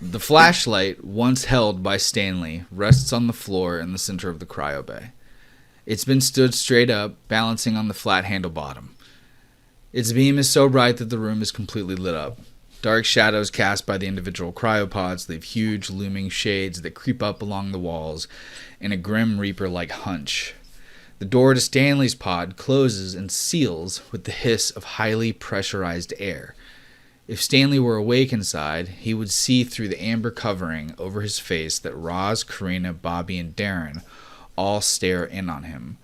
The flashlight, once held by Stanley, rests on the floor in the center of the cryo bay. It's been stood straight up, balancing on the flat handle bottom. Its beam is so bright that the room is completely lit up. Dark shadows cast by the individual cryopods leave huge looming shades that creep up along the walls in a grim reaper-like hunch. The door to Stanley's pod closes and seals with the hiss of highly pressurized air. If Stanley were awake inside, he would see through the amber covering over his face that Roz, Karina, Bobby, and Darren all stare in on him.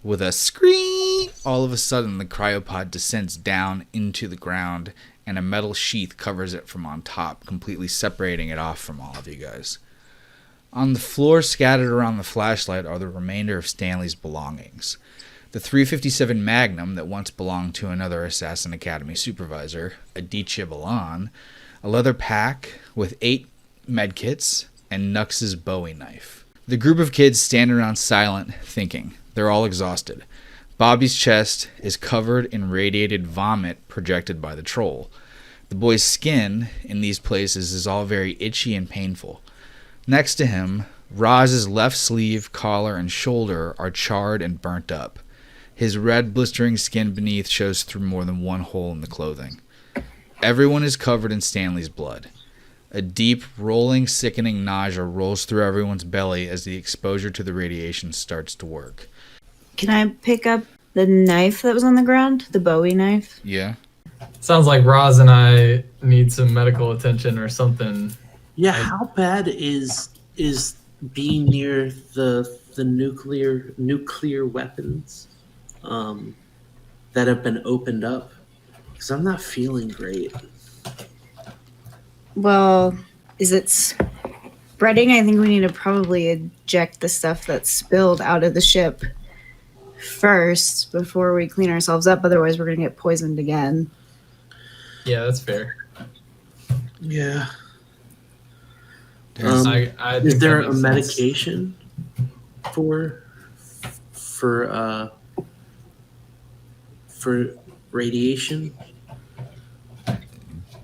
With a scream, all of a sudden the cryopod descends down into the ground, and a metal sheath covers it from on top, completely separating it off from all of you guys. On the floor scattered around the flashlight are the remainder of Stanley's belongings. The .357 Magnum that once belonged to another Assassin Academy supervisor, Aditya Balan, a leather pack with 8 medkits, and Nux's Bowie knife. The group of kids stand around silent, thinking. They're all exhausted. Bobby's chest is covered in radiated vomit projected by the troll. The boy's skin in these places is all very itchy and painful. Next to him, Roz's left sleeve, collar, and shoulder are charred and burnt up. His red, blistering skin beneath shows through more than one hole in the clothing. Everyone is covered in Stanley's blood. A deep, rolling, sickening nausea rolls through everyone's belly as the exposure to the radiation starts to work. Can I pick up the knife that was on the ground? The Bowie knife? Yeah. Sounds like Roz and I need some medical attention or something. Yeah, how bad is being near the nuclear weapons that have been opened up? Because I'm not feeling great. Well, is it spreading? I think we need to probably eject the stuff that's spilled out of the ship first before we clean ourselves up. Otherwise, we're going to get poisoned again. Yeah, that's fair. Yeah. I Is think there that a makes sense. medication for radiation?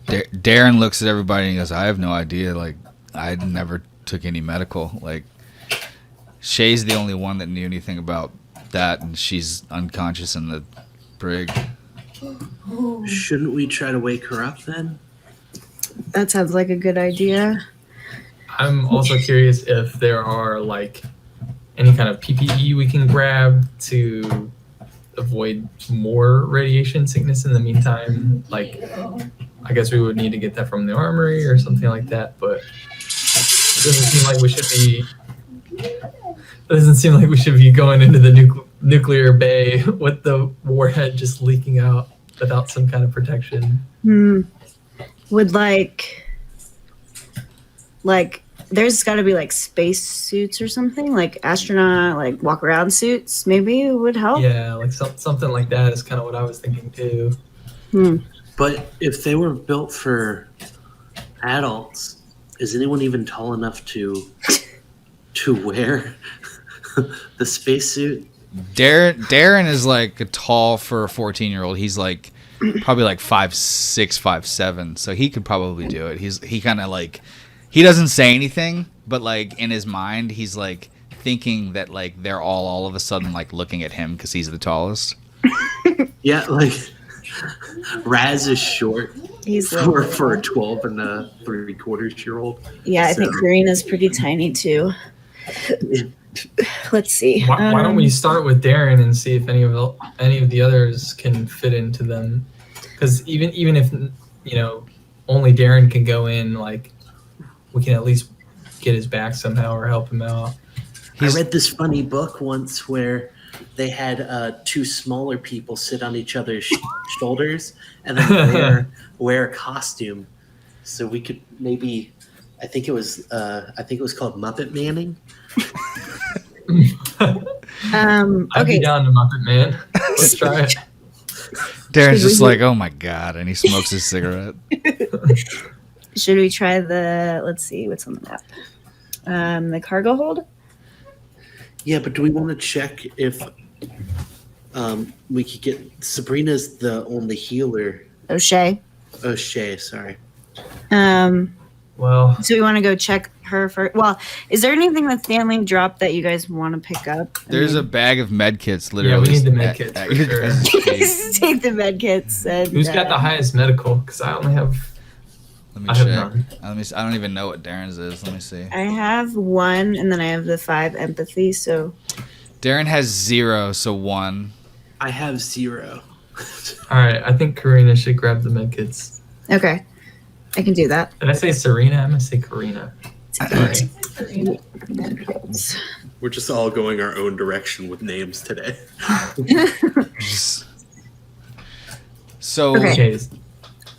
Darren looks at everybody and goes, I have no idea. Like, I never took any medical. Like, Shay's the only one that knew anything about that, and she's unconscious in the brig. Shouldn't we try to wake her up then? That sounds like a good idea. I'm also curious if there are like any kind of PPE we can grab to avoid more radiation sickness in the meantime. Like, I guess we would need to get that from the armory or something like that, but it doesn't seem like we should be going into the nuclear bay with the warhead just leaking out without some kind of protection. Would like there's got to be like space suits or something, like astronaut, like walk around suits. Maybe it would help. Yeah, like something like that is kind of what I was thinking too. But if they were built for adults, is anyone even tall enough to wear the spacesuit? Darren is like tall for a 14-year-old. He's like probably like 5'6", 5'7", so he could probably do it. He kind of like, he doesn't say anything, but like in his mind, he's like thinking that like they're all of a sudden like looking at him because he's the tallest. Yeah, like Raz is short. He's for a 12 and a 3/4-year-old. Yeah, I think Karina's pretty tiny too. Let's see. Why don't we start with Darren and see if any of the others can fit into them? Because even if only Darren can go in, like we can at least get his back somehow or help him out. I read this funny book once where they had two smaller people sit on each other's shoulders and then wear a costume. So we could maybe, I think it was called Muppet Manning. I'd be down to Muppet Man. Let's try it. Darren's just like, oh my god, and he smokes his cigarette. Should we try let's see, what's on the map? The cargo hold? Yeah, but do we want to check if we could get... Sabrina's the only healer. O'Shea. O'Shea, sorry. Well, So we want to go check her first. Well, is there anything that Stanley dropped that you guys want to pick up? There's a bag of med kits, literally. we need the med kits for your sure. guys' feet. take the med kits. And, who's got the highest medical? Because I only have. Let me I have check. none. Let me see. I don't even know what Darren's is. Let me see. I have 1, and then I have the 5 empathy. So Darren has 0, so 1. I have 0. All right, I think Karina should grab the med kits. okay, I can do that. Did I say Serena? I'm gonna say Karina. Sorry. We're just all going our own direction with names today. So Okay. Okay,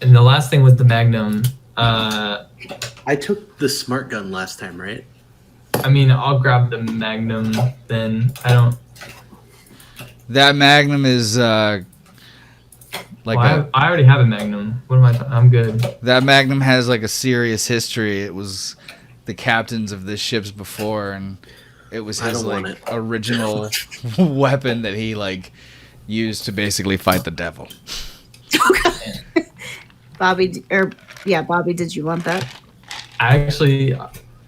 and the last thing with the Magnum. I took the smart gun last time, right? I mean, I'll grab the Magnum. Then I don't. that Magnum is like Well, I already have a Magnum. What am I? I'm good. that Magnum has like a serious history. It was the captains of this ships before, and it was I his don't want like it. original weapon that he like used to basically fight the devil. Bobby, Bobby, did you want that? I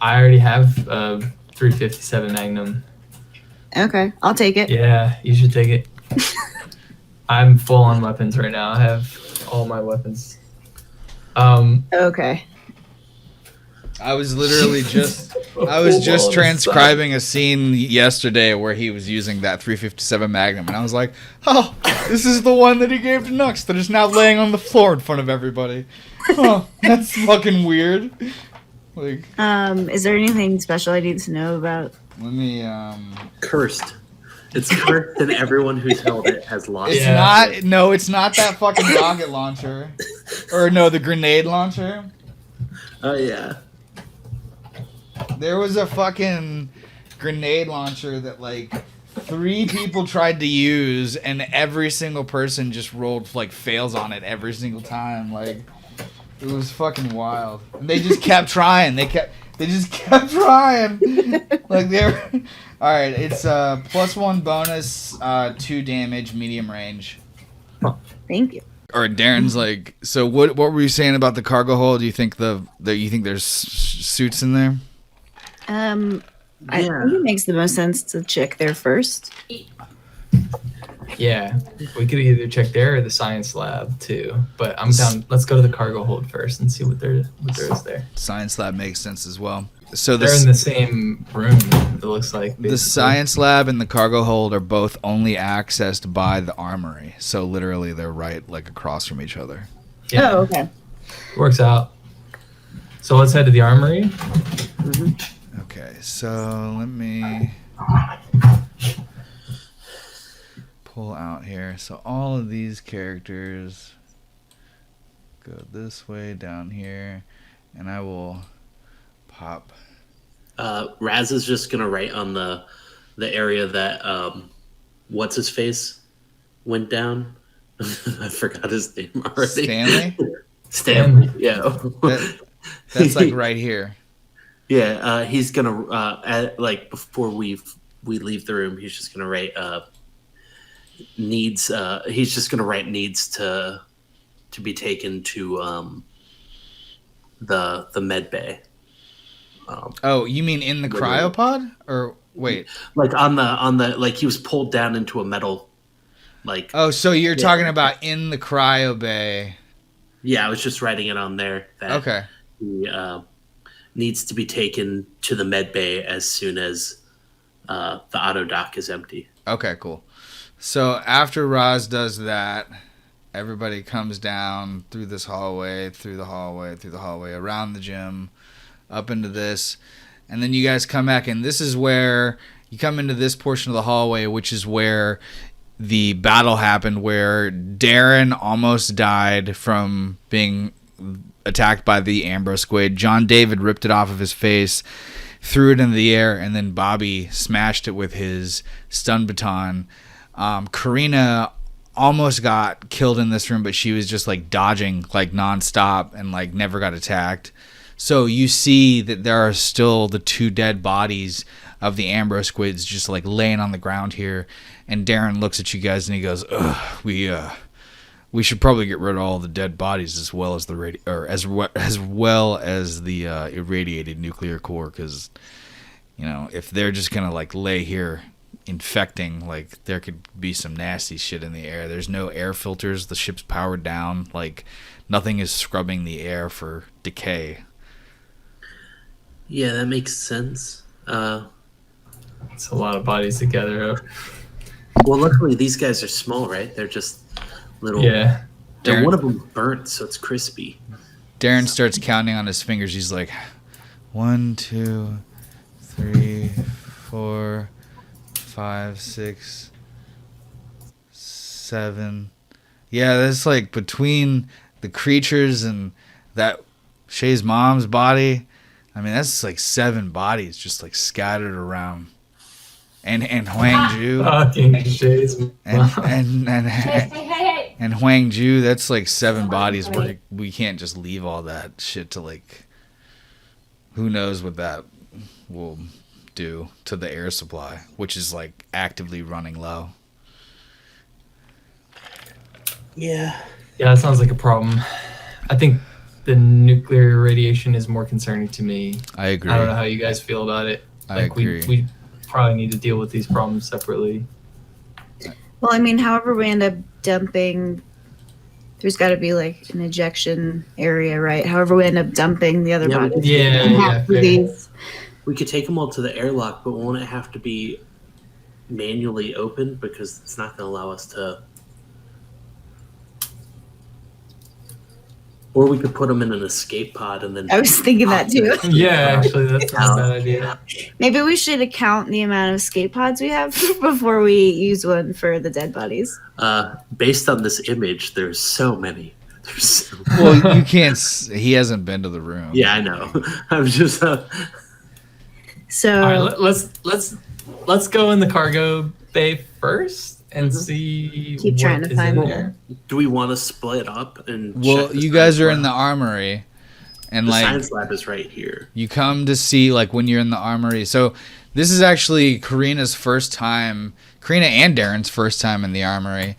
already have a 357 Magnum. Okay, I'll take it. Yeah, you should take it. I'm full on weapons right now. I have all my weapons. Okay. I was literally just transcribing a scene yesterday where he was using that 357 Magnum, and I was like, "Oh, this is the one that he gave to Nux that is now laying on the floor in front of everybody." Oh, that's fucking weird. Like, Is there anything special I need to know about? let me Cursed. It's cursed, and everyone who's held it has lost. It's Yeah. not. No, it's not that fucking rocket launcher, or no, the grenade launcher. Oh yeah. There was a fucking grenade launcher that like 3 people tried to use, and every single person just rolled like fails on it every single time. Like, it was fucking wild. And they just kept trying. They just kept trying. Like they're all right. It's +1 bonus, 2 damage, medium range. Thank you. Or Darren's like, so what were you saying about the cargo hold? Do you think you think there's suits in there? I Yeah. think it makes the most sense to check there first. Yeah, we could either check there or the science lab too. But I'm down. Let's go to the cargo hold first and see what there is there. Science lab makes sense as well. So They're in the same room. It looks like the basically. science lab and the cargo hold are both only accessed by the armory. So literally, they're right like across from each other. Yeah, Oh, okay. works out. So let's head to the armory. Okay, so let me pull out here. So all of these characters go this way down here, and I will pop. Raz is just gonna write on the area that what's his face went down. I forgot his name already. Stanley? Stanley. Yeah. That's like right here. Yeah. He's gonna like before we leave the room. He's just gonna write needs. He's just gonna write needs to be taken to the med bay. Oh, you mean in the cryopod? Or wait. Like on the like he was pulled down into a metal. Like Oh, so you're talking about in the cryo bay. yeah, I was just writing it on there. That Okay. He needs to be taken to the med bay as soon as the auto dock is empty. Okay, cool. So after Roz does that, everybody comes down through this hallway, through the hallway, around the gym, up into this. And then you guys come back, and this is where you come into this portion of the hallway, which is where the battle happened, where Darren almost died from being attacked by the Ambro squid. John David ripped it off of his face, threw it into the air, and then Bobby smashed it with his stun baton. Karina almost got killed in this room, but she was just like dodging like nonstop and like never got attacked. So you see that there are still the 2 dead bodies of the Ambro squids just like laying on the ground here. And Darren looks at you guys and he goes, "Ugh, we should probably get rid of all the dead bodies as well as the as well as the irradiated nuclear core, because if they're just gonna like lay here infecting, like there could be some nasty shit in the air. There's no air filters. The ship's powered down. Like nothing is scrubbing the air for decay. Yeah, that makes sense. It's a lot of bodies to gather up. Well, luckily these guys are small, right? They're just little. Yeah. And one of them burnt, so it's crispy. Darren starts counting on his fingers. He's like, 1, 2, 3, 4, 5, 6, 7. Yeah, that's like between the creatures and that Shay's mom's body. I mean, that's like 7 bodies just like scattered around. And Huang Ju. Fucking Shay's and Huang Ju, that's like 7 bodies. We can't just leave all that shit to like. Who knows what that will do to the air supply, which is like actively running low. Yeah. Yeah, that sounds like a problem. I think the nuclear radiation is more concerning to me. I agree. I don't know how you guys feel about it. I agree. We probably need to deal with these problems separately. Well, I mean, however we end up dumping, there's got to be like an ejection area, right? However we end up dumping the other bodies. Yeah. These. We could take them all to the airlock, but won't it have to be manually opened, because it's not going to allow us to. Or we could put them in an escape pod and then. I was thinking that too. Yeah, actually, that's not a bad idea. Maybe we should account the amount of escape pods we have before we use one for the dead bodies. Based on this image, there's so many. Well, you can't. He hasn't been to the room. Yeah, I know. I'm just. So All right, let's go in the cargo bay first and see. Keep what trying to is find in it. there. Do we want to split up and? Well, check the you guys science are in lab? the armory, and The like science lab is right here. you come to see like when you're in the armory. So this is actually Karina and Darren's first time in the armory,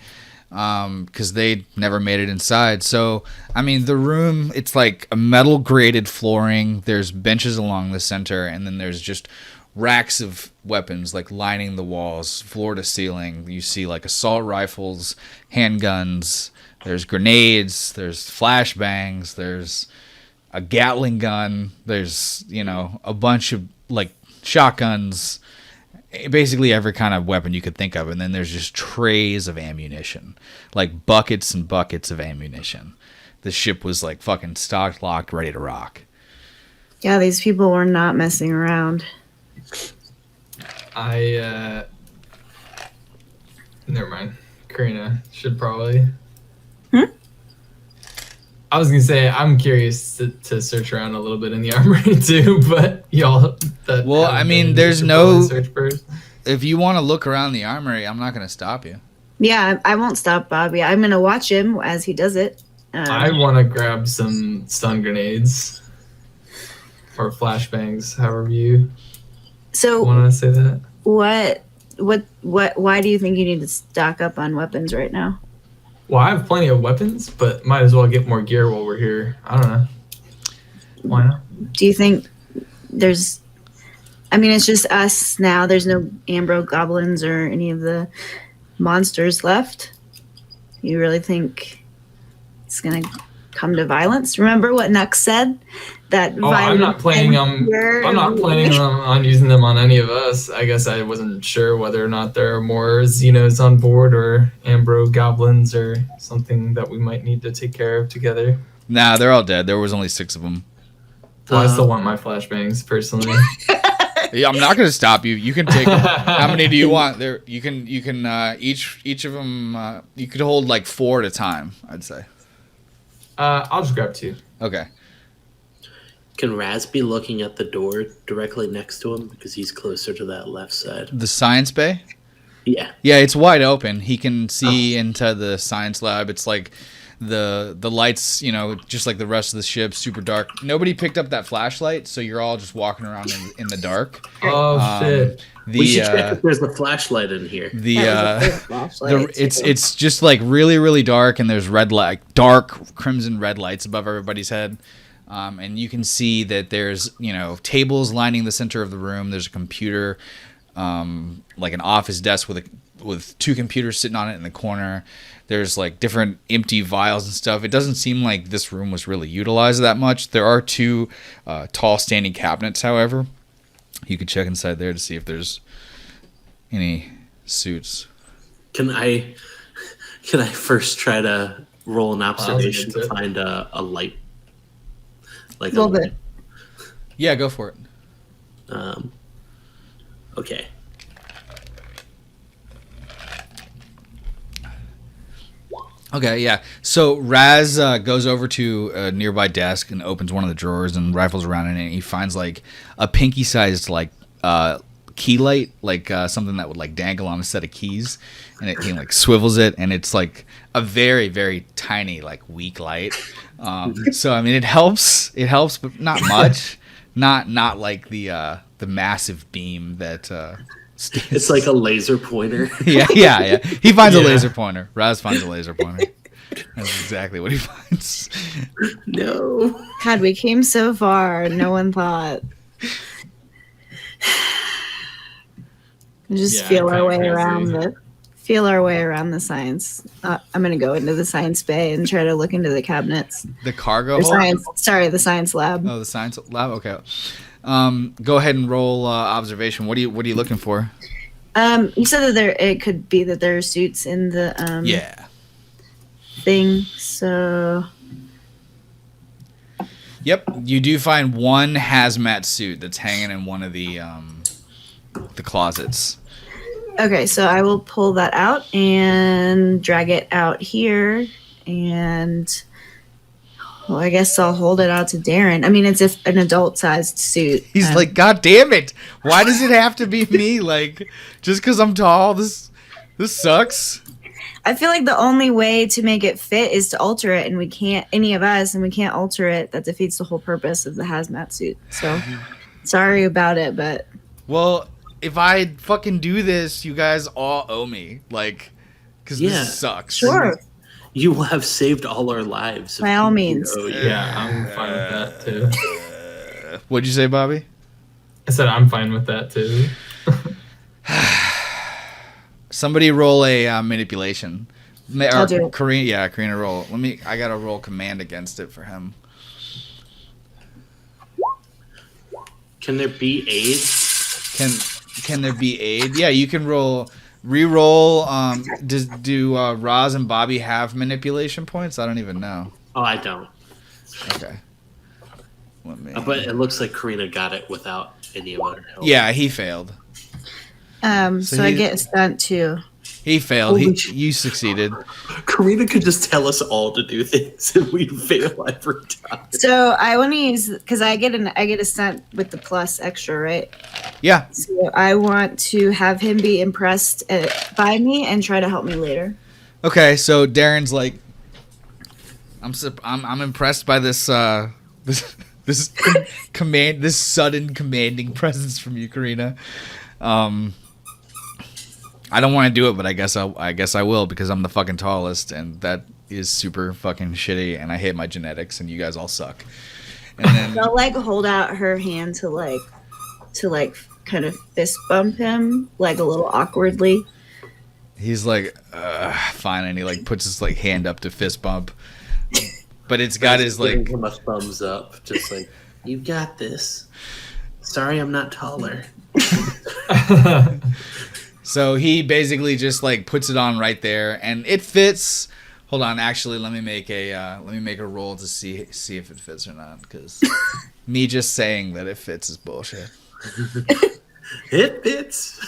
because they never made it inside. So I mean, the room, it's like a metal grated flooring. There's benches along the center, and then there's just racks of weapons like lining the walls, floor to ceiling. You see like assault rifles, handguns, there's grenades, there's flashbangs, there's a Gatling gun, there's a bunch of like shotguns, basically every kind of weapon you could think of. And then there's just trays of ammunition, like buckets and buckets of ammunition. The ship was like fucking stocked, locked, ready to rock. yeah, these people were not messing around. Never mind. Karina should probably. Hmm? I was gonna say I'm curious to search around a little bit in the armory too, but y'all. Well, I mean, there's no. If you want to look around the armory, I'm not going to stop you. Yeah, I won't stop Bobby. I'm going to watch him as he does it. I want to grab some stun grenades or flashbangs, however you So want to say that. what? Why do you think you need to stock up on weapons right now? Well, I have plenty of weapons, but might as well get more gear while we're here. I don't know. Why not? Do you think there's? I mean, it's just us now. There's no Ambro goblins or any of the monsters left. You really think it's gonna come to violence? Remember what Nux said? That I'm not planning on using them on any of us. I guess I wasn't sure whether or not there are more Xenos on board or Ambro goblins or something that we might need to take care of together. Nah, they're all dead. There was only 6 of them. Well, I still want my flashbangs personally. Yeah, I'm not going to stop you. You can take them. How many do you want? There, you can each of them. You could hold like 4 at a time, I'd say. I'll just grab 2. Okay. Can Raz be looking at the door directly next to him because he's closer to that left side? The science bay? Yeah. Yeah, it's wide open. He can see into the science lab. It's like The lights, just like the rest of the ship, super dark. Nobody picked up that flashlight, so you're all just walking around in the dark. Oh shit! We should check if there's a flashlight in here. It's just like really, really dark, and there's dark crimson red lights above everybody's head. And you can see that there's, tables lining the center of the room. There's a computer, like an office desk with 2 computers sitting on it in the corner. There's like different empty vials and stuff. It doesn't seem like this room was really utilized that much. There are 2 tall standing cabinets, however. You could check inside there to see if there's any suits. Can I first try to roll an observation to find a light? Like a light? Yeah, go for it. Okay. Okay, yeah. So Raz goes over to a nearby desk and opens one of the drawers and rifles around in it. And he finds like a pinky-sized key light, like something that would like dangle on a set of keys, and he like swivels it, and it's like a very, very tiny, like weak light. So I mean, it helps, but not much. not like the massive beam that. It's like a laser pointer. Yeah. He finds a laser pointer. Raz finds a laser pointer. That's exactly what he finds. No. God, we came so far. No one thought. Just feel our way around the science. I'm gonna go into the science bay and try to look into the cabinets. The cargo hold? The science lab. Oh, the science lab. Okay. Go ahead and roll observation. What are you looking for? You said that it could be that there are suits in the thing. So. Yep, you do find one hazmat suit that's hanging in one of the closets. Okay, so I will pull that out and drag it out here, and I guess I'll hold it out to Darren. I mean, it's an adult-sized suit. He's like, God damn it! Why does it have to be me? Like, just because I'm tall, this sucks. I feel like the only way to make it fit is to alter it, and we can't alter it. That defeats the whole purpose of the hazmat suit. So, sorry about it, but... Well, if I fucking do this, you guys all owe me. Like, because this sucks. Sure. You will have saved all our lives. By all means. Yeah, I'm fine with that, too. What'd you say, Bobby? I said I'm fine with that, too. Somebody roll a manipulation. I'll do it. Karina roll. I gotta roll command against it for him. Can there be aid? Can there be aid? Yeah, you can re-roll. Do Roz and Bobby have manipulation points? I don't even know. Oh, I don't. Okay. But it looks like Karina got it without any of our help. Yeah, he failed. So I get a stunt too. He failed. You succeeded. Karina could just tell us all to do things, and we'd fail every time. So I want to use because I get a stunt with the plus extra, right? Yeah. So I want to have him be impressed by me and try to help me later. Okay, so Darren's like, I'm impressed by this this sudden commanding presence from you, Karina. I don't want to do it, but I guess I will because I'm the fucking tallest, and that is super fucking shitty. And I hate my genetics, and you guys all suck. And then I'll hold out her hand to kind of fist bump him a little awkwardly. He's like, fine, and he puts his hand up to fist bump, but it's got his giving him a thumbs up, just you got this. Sorry, I'm not taller. So he basically just puts it on right there, and it fits. Hold on, actually, let me make a roll to see if it fits or not, because me just saying that it fits is bullshit. It fits.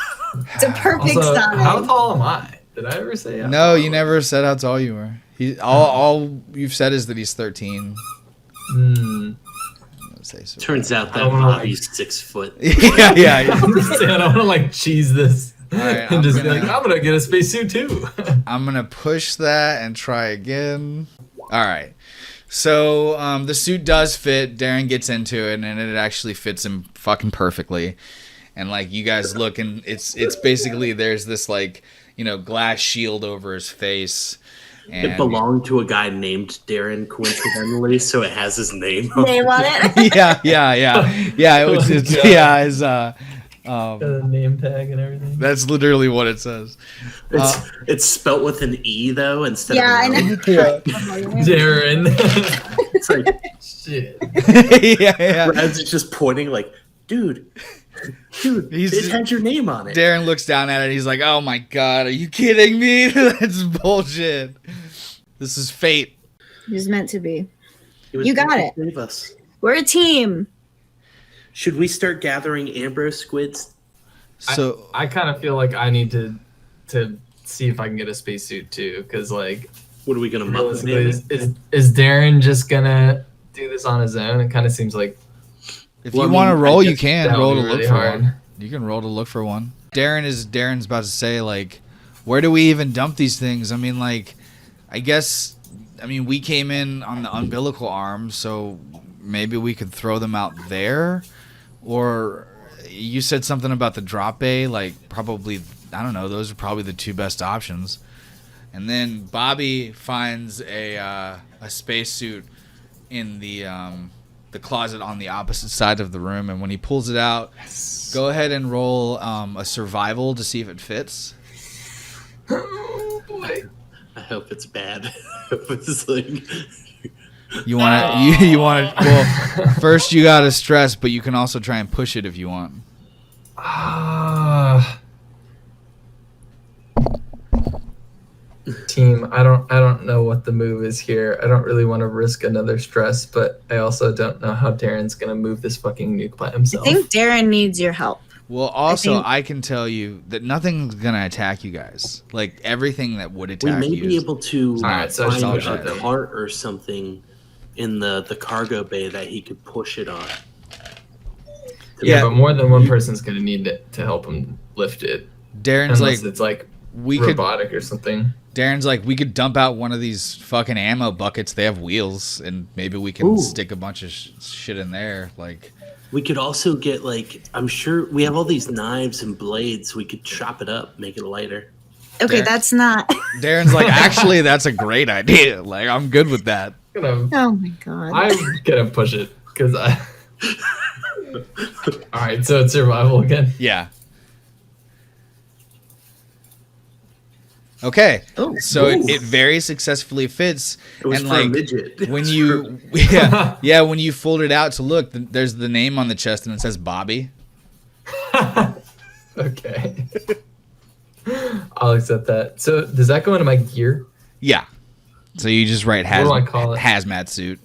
It's a perfect also, size. How tall am I? Did I ever say? No, you never said how tall you were. All you've said is that he's 13. Turns out that Bobby's 6 foot. Yeah. I don't want to cheese this. All right, I'm gonna get a spacesuit too. I'm gonna push that and try again. All right. So the suit does fit. Darren gets into it, and it actually fits him fucking perfectly. And like you guys look, and it's basically there's this like glass shield over his face. And It belonged to a guy named Darren, coincidentally, so it has his name on Name on it. yeah. It was his Got a name tag and everything. That's literally what it says. It's spelt with an E though instead of I an know. L. Darren. It's like Shit. yeah. Brad's just pointing like, dude, it had your name on it. Darren looks down at it and he's like, oh my god, are you kidding me? That's bullshit. This is fate. It was meant to be. was You got meant to it. save us. We're a team. Should we start gathering Ambrose squids? So I kind of feel like I need to see if I can get a spacesuit too, because like What are we gonna realistically, motivate? is Darren just gonna do this on his own? It kind of seems like if Well, you I want to mean, roll, I you guess can that would roll be to look really for hard. one. You can roll to look for one. Darren's about to say like, where do we even dump these things? I mean, like, we came in on the umbilical arm, so maybe we could throw them out there. Or you said something about the drop bay, like probably, I don't know, those are probably the two best options. And then Bobby finds a spacesuit in the closet on the opposite side of the room, and when he pulls it out, go ahead and roll a survival to see if it fits. oh boy. I hope it's bad. I hope it's like You want to, you want to, well, first you got to stress, but you can also try and push it if you want. Team, I don't know what the move is here. I don't really want to risk another stress, but I also don't know how Darren's gonna move this fucking nuke by I himself. think Darren needs your help. Well, also, think- I can tell you that nothing's going to attack you guys. Like, everything that would we attack may you be is- able to Alright, so find just a push it. cart or something in the cargo bay that he could push it on. Yeah, Yeah. but more than one person's gonna need it to help him lift it. Darren's Unless like, it's like we could robotic or something. Darren's like, we could dump out one of these fucking ammo buckets. They have wheels, and maybe we can Ooh. stick a bunch of shit in there. Like, We could also get like, I'm sure we have all these knives and blades. We could chop it up, make it lighter. Okay, There. that's not. Darren's like, actually, that's a great idea. Like, I'm good with that. Oh my god. I'm gonna push it because I. All right, so it's survival again. Yeah. Okay. Oh. So Ooh. it very successfully fits. It was and for a like, midget. when It's you when you fold it out to look, there's the name on the chest and it says Bobby. Okay. I'll accept that. So does that go into my gear? Yeah. So you just write What do I call it? hazmat suit.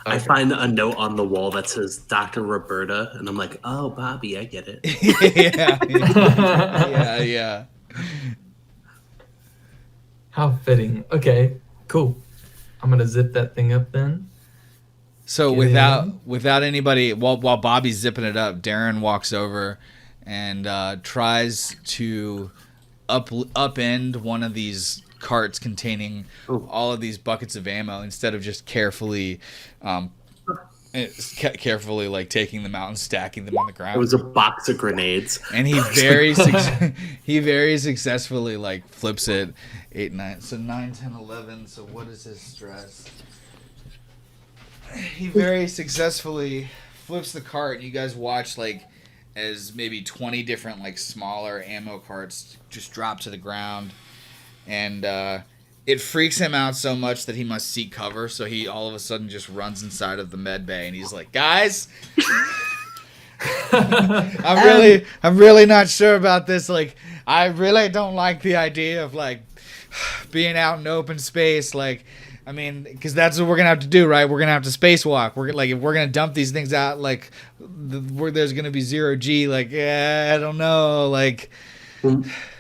I find a note on the wall that says Dr. Roberta, and I'm like, oh, Bobby, I get it. yeah. How fitting. Okay, cool. I'm gonna zip that thing up then. So Get without anybody, while Bobby's zipping it up, Darren walks over and tries to upend one of these carts containing all of these buckets of ammo instead of just carefully like taking them out and stacking them on the ground. It was a box of grenades. And he very successfully like flips it 8 9 so 9 10 11. So what is his stress? He very successfully flips the cart. You guys watch like as maybe 20 different like smaller ammo carts just drop to the ground, and it freaks him out so much that he must seek cover. So he all of a sudden just runs inside of the med bay, and he's like, "Guys, I'm really not sure about this. Like, I really don't like the idea of like being out in open space. Like, I mean, because that's what we're gonna have to do, right? We're gonna have to spacewalk. If we're gonna dump these things out, like, where there's gonna be 0G. Like, yeah, I don't know. Like,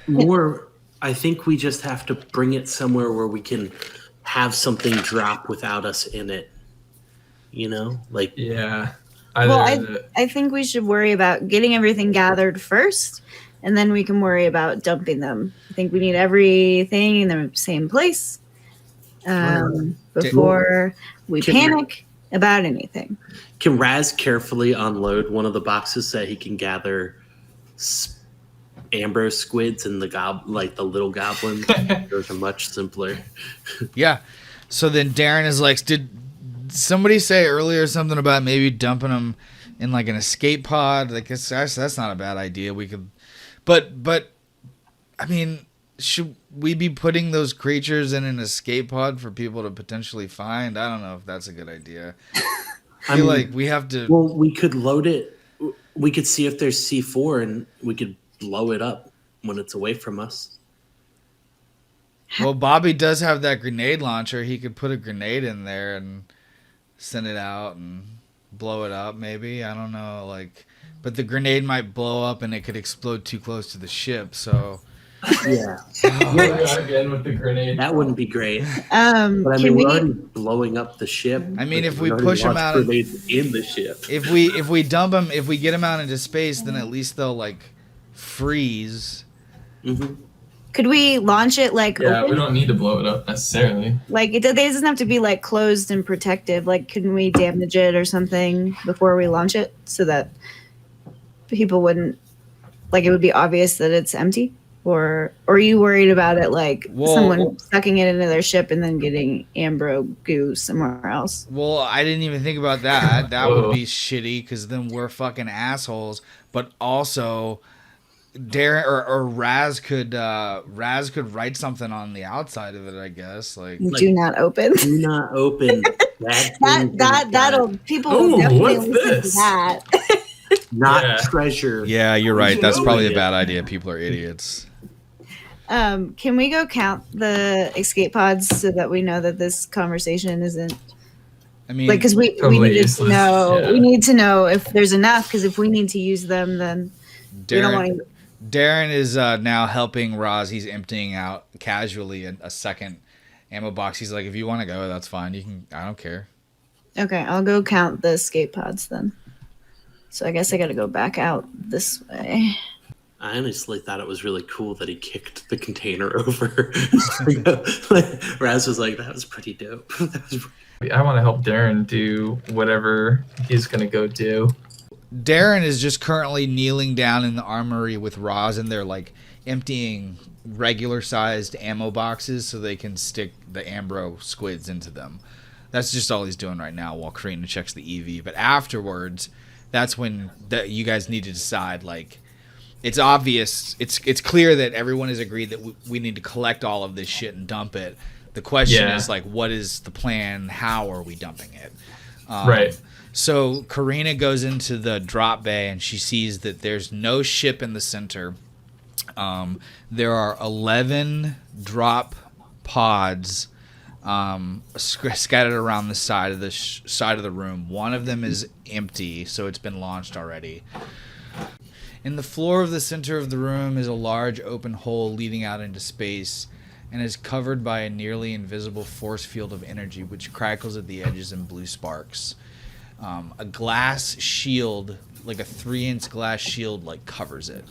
More, I think we just have to bring it somewhere where we can have something drop without us in it. You know, like Yeah. Well, I think we should worry about getting everything gathered first, and then we can worry about dumping them. I think we need everything in the same place, before we panic about anything. Can Raz carefully unload one of the boxes so he can gather Ambrose squids and the little goblins? Those are much simpler. Yeah. So then Darren is like, did somebody say earlier something about maybe dumping them in like an escape pod? Like that's not a bad idea. We could, but I mean, should we be putting those creatures in an escape pod for people to potentially find? I don't know if that's a good idea. I feel like we have to. Well, we could load it. We could see if there's C4 and we could blow it up when it's away from us. Well, Bobby does have that grenade launcher. He could put a grenade in there and send it out and blow it up, maybe. I don't know. But the grenade might blow up and it could explode too close to the ship, so. Yeah. Again with the grenade. That wouldn't be great. But I mean, we're already blowing up the ship. I mean, if we push them out grenades in the ship. If we dump them, if we get them out into space, then at least they'll freeze. Mm-hmm. Could we launch it open? We don't need to blow it up necessarily. It doesn't have to be closed and protective. Couldn't we damage it or something before we launch it so that people wouldn't it would be obvious that it's empty? Or are you worried about it someone sucking it into their ship and then getting Ambro goo somewhere else? Well, I didn't even think about that. That would be shitty because then we're fucking assholes. But also, Darren or Raz could write something on the outside of it. I guess do not open. Do not open. That'll people will definitely listen to that. Not treasure. Yeah, you're right. That's probably a bad idea. People are idiots. Can we go count the escape pods so that we know that this conversation isn't? I mean, because we need to know. Yeah. We need to know if there's enough. Because if we need to use them, then we don't want to. Darren is now helping Roz. He's emptying out casually a second ammo box. He's like, if you want to go, that's fine. You can. I don't care. Okay, I'll go count the escape pods then. So I guess I got to go back out this way. I honestly thought it was really cool that he kicked the container over. Raz was like, that was pretty dope. I want to help Darren do whatever he's going to go do. Darren is just currently kneeling down in the armory with Roz, and they're emptying regular-sized ammo boxes so they can stick the Ambro squids into them. That's just all he's doing right now while Karina checks the EV. But afterwards, that's when you guys need to decide, it's obvious, it's clear that everyone has agreed that we need to collect all of this shit and dump it. The question is what is the plan? How are we dumping it? Right. So Karina goes into the drop bay and she sees that there's no ship in the center. There are 11 drop pods scattered around the side of the room. One of them is empty, so it's been launched already. In the floor of the center of the room is a large open hole leading out into space and is covered by a nearly invisible force field of energy which crackles at the edges in blue sparks. A glass shield, a 3-inch glass shield, covers it.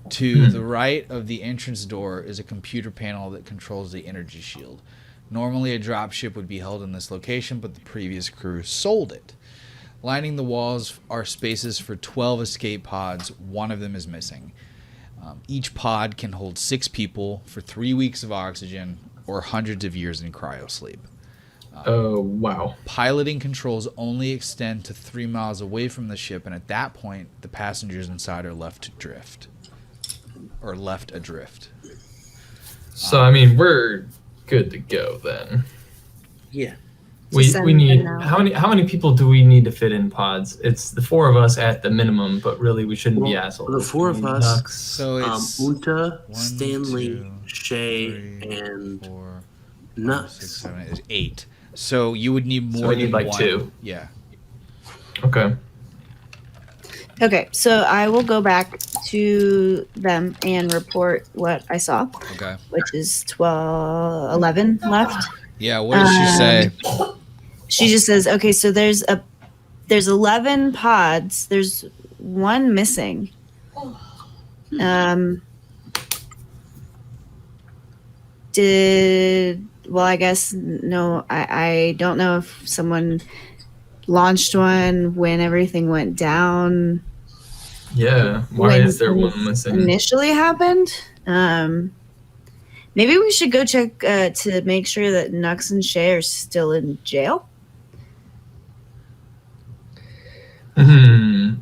To the right of the entrance door is a computer panel that controls the energy shield. Normally a dropship would be held in this location, but the previous crew sold it. Lining the walls are spaces for 12 escape pods. One of them is missing. Each pod can hold 6 people for 3 weeks of oxygen or hundreds of years in cryosleep. Oh, wow. Piloting controls only extend to 3 miles away from the ship, and at that point, the passengers inside are left adrift. So, I mean, we're good to go then. Yeah. We need how many people do we need to fit in pods? It's the 4 of us at the minimum, but really we shouldn't be assholes. The 4 of us. Ducks. So it's Unta, 1, Stanley, 2, Shay, 3, and 4, Nuts. 6, 7, 8. 8. So you would need more than like one. 2. Yeah. Okay. Okay, so I will go back to them and report what I saw. Okay. Which is 11 left. Yeah, what does she say? She just says, okay, so there's 11 pods. There's 1 missing. well, I guess no. I don't know if someone launched one when everything went down. Yeah. Why When is there one things missing? Initially happened. Maybe we should go check to make sure that Nux and Shay are still in jail.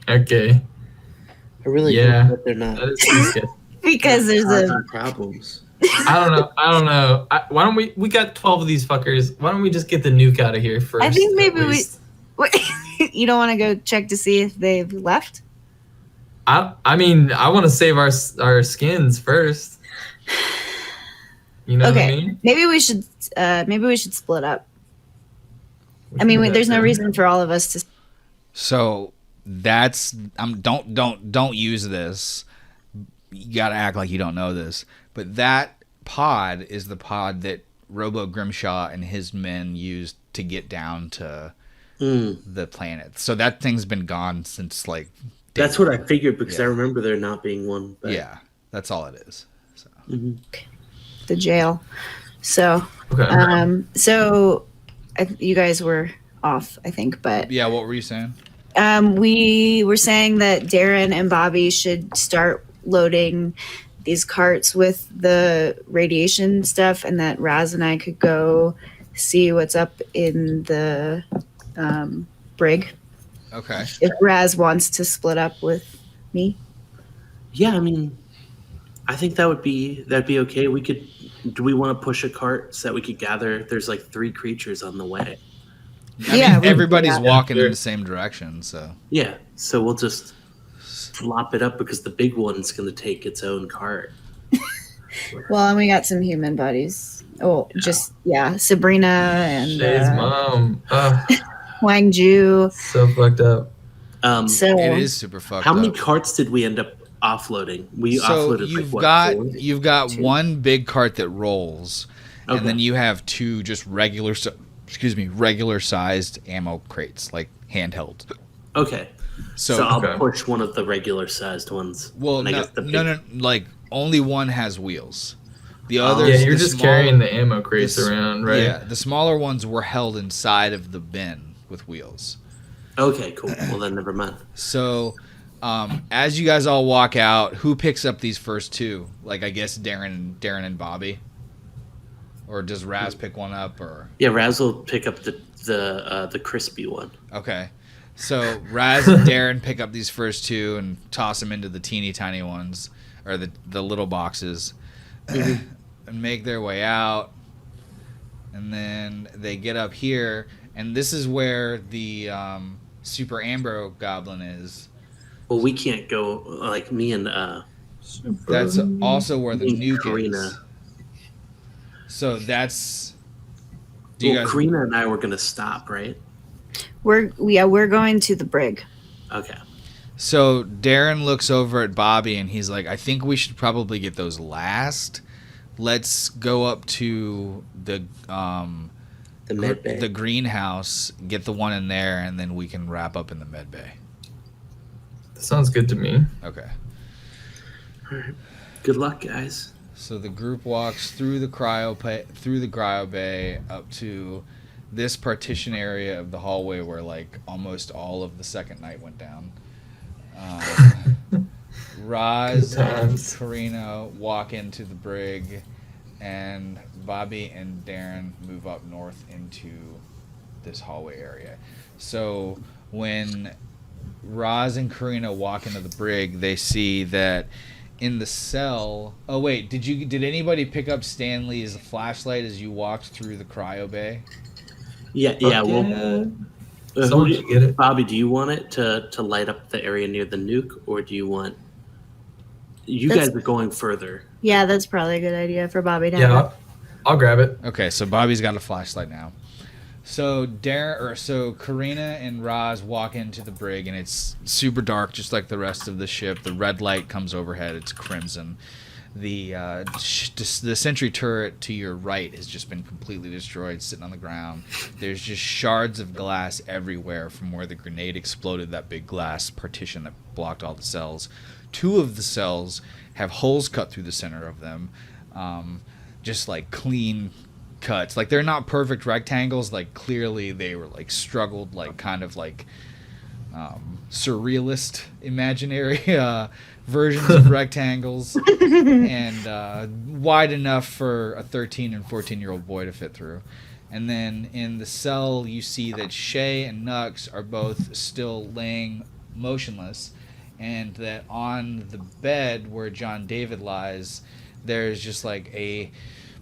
Okay. I really Yeah. hope that they're not That is pretty sketchy. Because there's causing a problems. I don't know. Why don't we got 12 of these fuckers. Why don't we just get the nuke out of here first? I think maybe at we. least? You don't want to go check to see if they've left? I mean, I want to save our skins first. You know what I mean? Maybe we should split up. I mean, there's no reason for all of us to. So that's don't use this. You gotta act like you don't know this. But that pod is the pod that Robo Grimshaw and his men used to get down to the planet. So that thing's been gone since like. That's what I figured because Yeah. I remember there not being one. But... Yeah, that's all it is. So. The jail. So, Okay. you guys were off, I think, but Yeah, what were you saying? we were saying that Darren and Bobby should start loading these carts with the radiation stuff, and that Raz and I could go see what's up in the brig. Okay. If Raz wants to split up with me. Yeah, I mean, I think that'd be okay. We could. Do we want to push a cart so that we could gather? There's like 3 creatures on the way. I Yeah, mean, we- everybody's yeah. walking in the same direction, so. Yeah, so we'll just flop it up because the big one's going to take its own cart. Well, and we got some human buddies. Oh, Sabrina and Shay's mom. Wang Ju. So fucked up. So It is super fucked How up. many carts did we end up offloading? We So offloaded you've got 4? one big cart that rolls, Okay. and then you have 2 just regular sized ammo crates, like handheld. Okay. So, So I'll Okay. push one of the regular sized ones. well, and I no, guess the big- no, like only one has wheels. The Oh. others, Yeah, you're the just smaller- carrying the ammo crates the s- around, right? Yeah, the smaller ones were held inside of the bin with wheels. Okay, cool. Well, then never mind. So, as you guys all walk out, who picks up these first 2? Like, I guess Darren and Bobby, or does Raz pick one up? Or Yeah, Raz will pick up the crispy one. okay, so Raz and Darren pick up these first 2 and toss them into the teeny tiny ones, or the little boxes, and make their way out. And then they get up here, and this is where the Super Ambro Goblin is. Well, we can't go like me and That's also where the Me and nuke Karina. is. So that's. Do you well, guys? Karina and I were gonna stop, right? we're going to the brig. Okay. So Darren looks over at Bobby and he's like, "I think we should probably get those last. Let's go up to the med bay. the greenhouse, get the one in there, and then we can wrap up in the med bay." That sounds good to me. Okay. Good luck, guys. So the group walks through the cryo bay up to this partition area of the hallway where like almost all of the second night went down. Roz Good and times. Karina walk into the brig, and Bobby and Darren move up north into this hallway area. So when Roz and Karina walk into the brig, they see that in the cell. Oh wait, did anybody pick up Stanley's flashlight as you walked through the cryo bay? Yeah. Well, Someone should get it. Bobby, do you want it to light up the area near the nuke, or do you want? You That's- guys are going further. Yeah, that's probably a good idea for Bobby to Yeah, have. I'll grab it. Okay, so Bobby's got a flashlight now. So Karina and Roz walk into the brig, and it's super dark, just like the rest of the ship. The red light comes overhead; it's crimson. The sentry turret to your right has just been completely destroyed, sitting on the ground. There's just shards of glass everywhere from where the grenade exploded. That big glass partition that blocked all the cells. 2 of the cells have holes cut through the center of them, just like clean cuts. Like they're not perfect rectangles. Like clearly they were like struggled, like kind of like surrealist imaginary versions of rectangles, and wide enough for a 13 and 14-year-old boy to fit through. And then in the cell, you see that Shay and Nux are both still laying motionless, and that on the bed where John David lies, there's just like a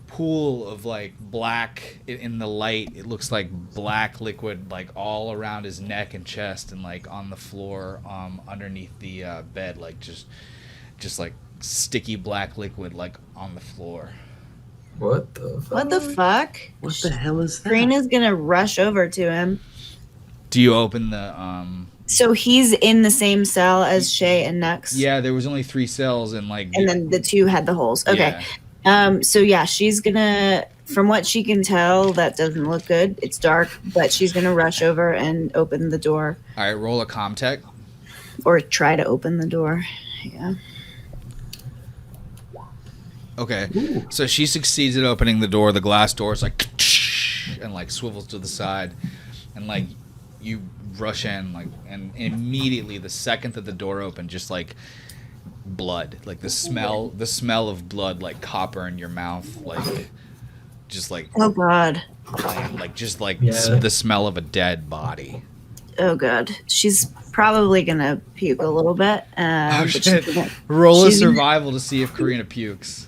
pool of like black in the light. It looks like black liquid like all around his neck and chest, and like on the floor underneath the bed, like just like sticky black liquid like on the floor. What the fuck? What the fuck? What the hell is that? Karina's gonna rush over to him. Do you open the So he's in the same cell as Shay and Nux. Yeah, there was only 3 cells, and like And then the 2 had the holes. Okay. yeah. So yeah, she's gonna, from what she can tell, that doesn't look good. It's dark, but she's gonna rush over and open the door, All right, roll a Comtech. or try to open the door. Yeah. Okay, so she succeeds at opening the door. The glass door is like and like swivels to the side, and like you rush in, like, and immediately the second that the door opened, just like blood, like the smell of blood, like copper in your mouth, like just like Oh god. the smell of a dead body. Oh god. She's probably gonna puke a little bit. Oh but she's shit! gonna- Roll a she's- survival to see if Karina pukes.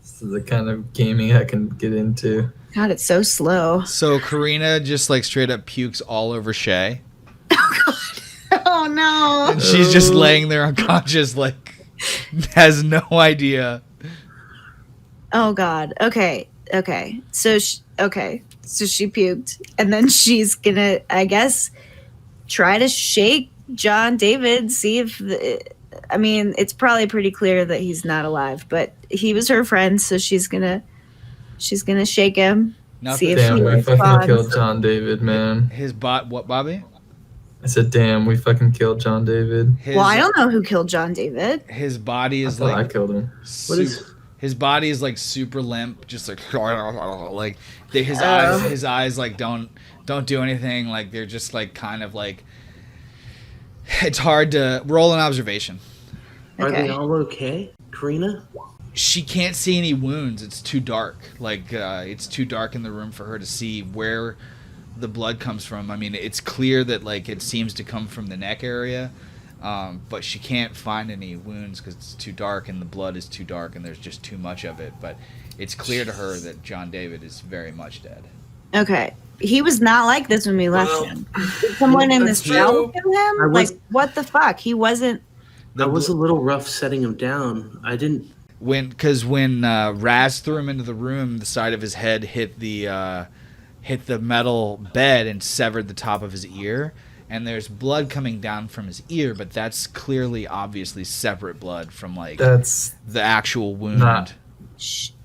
This is the kind of gaming I can get into. God, it's so slow. So Karina just like straight up pukes all over Shay, Oh no. and she's just laying there unconscious, like has no idea. Oh god. Okay. So she puked, and then she's gonna, I guess, try to shake John David, see if I mean, it's probably pretty clear that he's not alive, but he was her friend, so she's gonna shake him. Nothing. See if Damn, he we fucking responds. killed John David, man. His what, Bobby? I said, damn, we fucking killed John David. His, Well, I don't know who killed John David. His body I is thought I like killed him. his body is like super limp, just like like his Oh. eyes like don't do anything. Like they're just like kind of like, it's hard to roll an observation. Are Okay. they all okay, Karina? She can't see any wounds. It's too dark. Like it's too dark in the room for her to see where the blood comes from. I mean, it's clear that like it seems to come from the neck area, but she can't find any wounds because it's too dark and the blood is too dark and there's just too much of it. But it's clear to her that John David is very much dead. Okay. He was not like this when we left Well, him. Did someone in the that's cell true. kill him? I was- Like, what the fuck? He wasn't. I was a little rough setting him down. I didn't. When Raz threw him into the room, the side of his head hit the metal bed and severed the top of his ear, and there's blood coming down from his ear, but that's clearly obviously separate blood from like That's the actual wound. Not-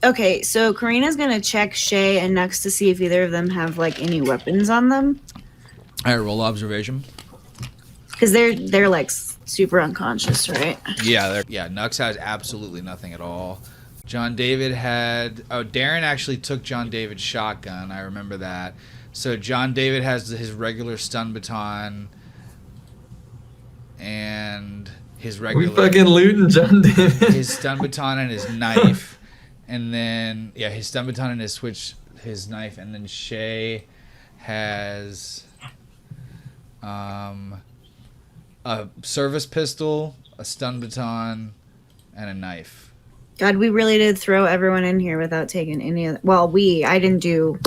Okay, so Karina's gonna check Shay and Nux to see if either of them have like any weapons on them, All right, roll observation. because they're like super unconscious, right? Yeah, Nux has absolutely nothing at all. John David Darren actually took John David's shotgun. I remember that. So John David has his regular stun baton and his we regular fucking looting John David. his stun baton and his knife, and then his stun baton and his knife, and then Shay has a service pistol, a stun baton, and a knife. God, we really did throw everyone in here without taking any of. Well, I didn't do.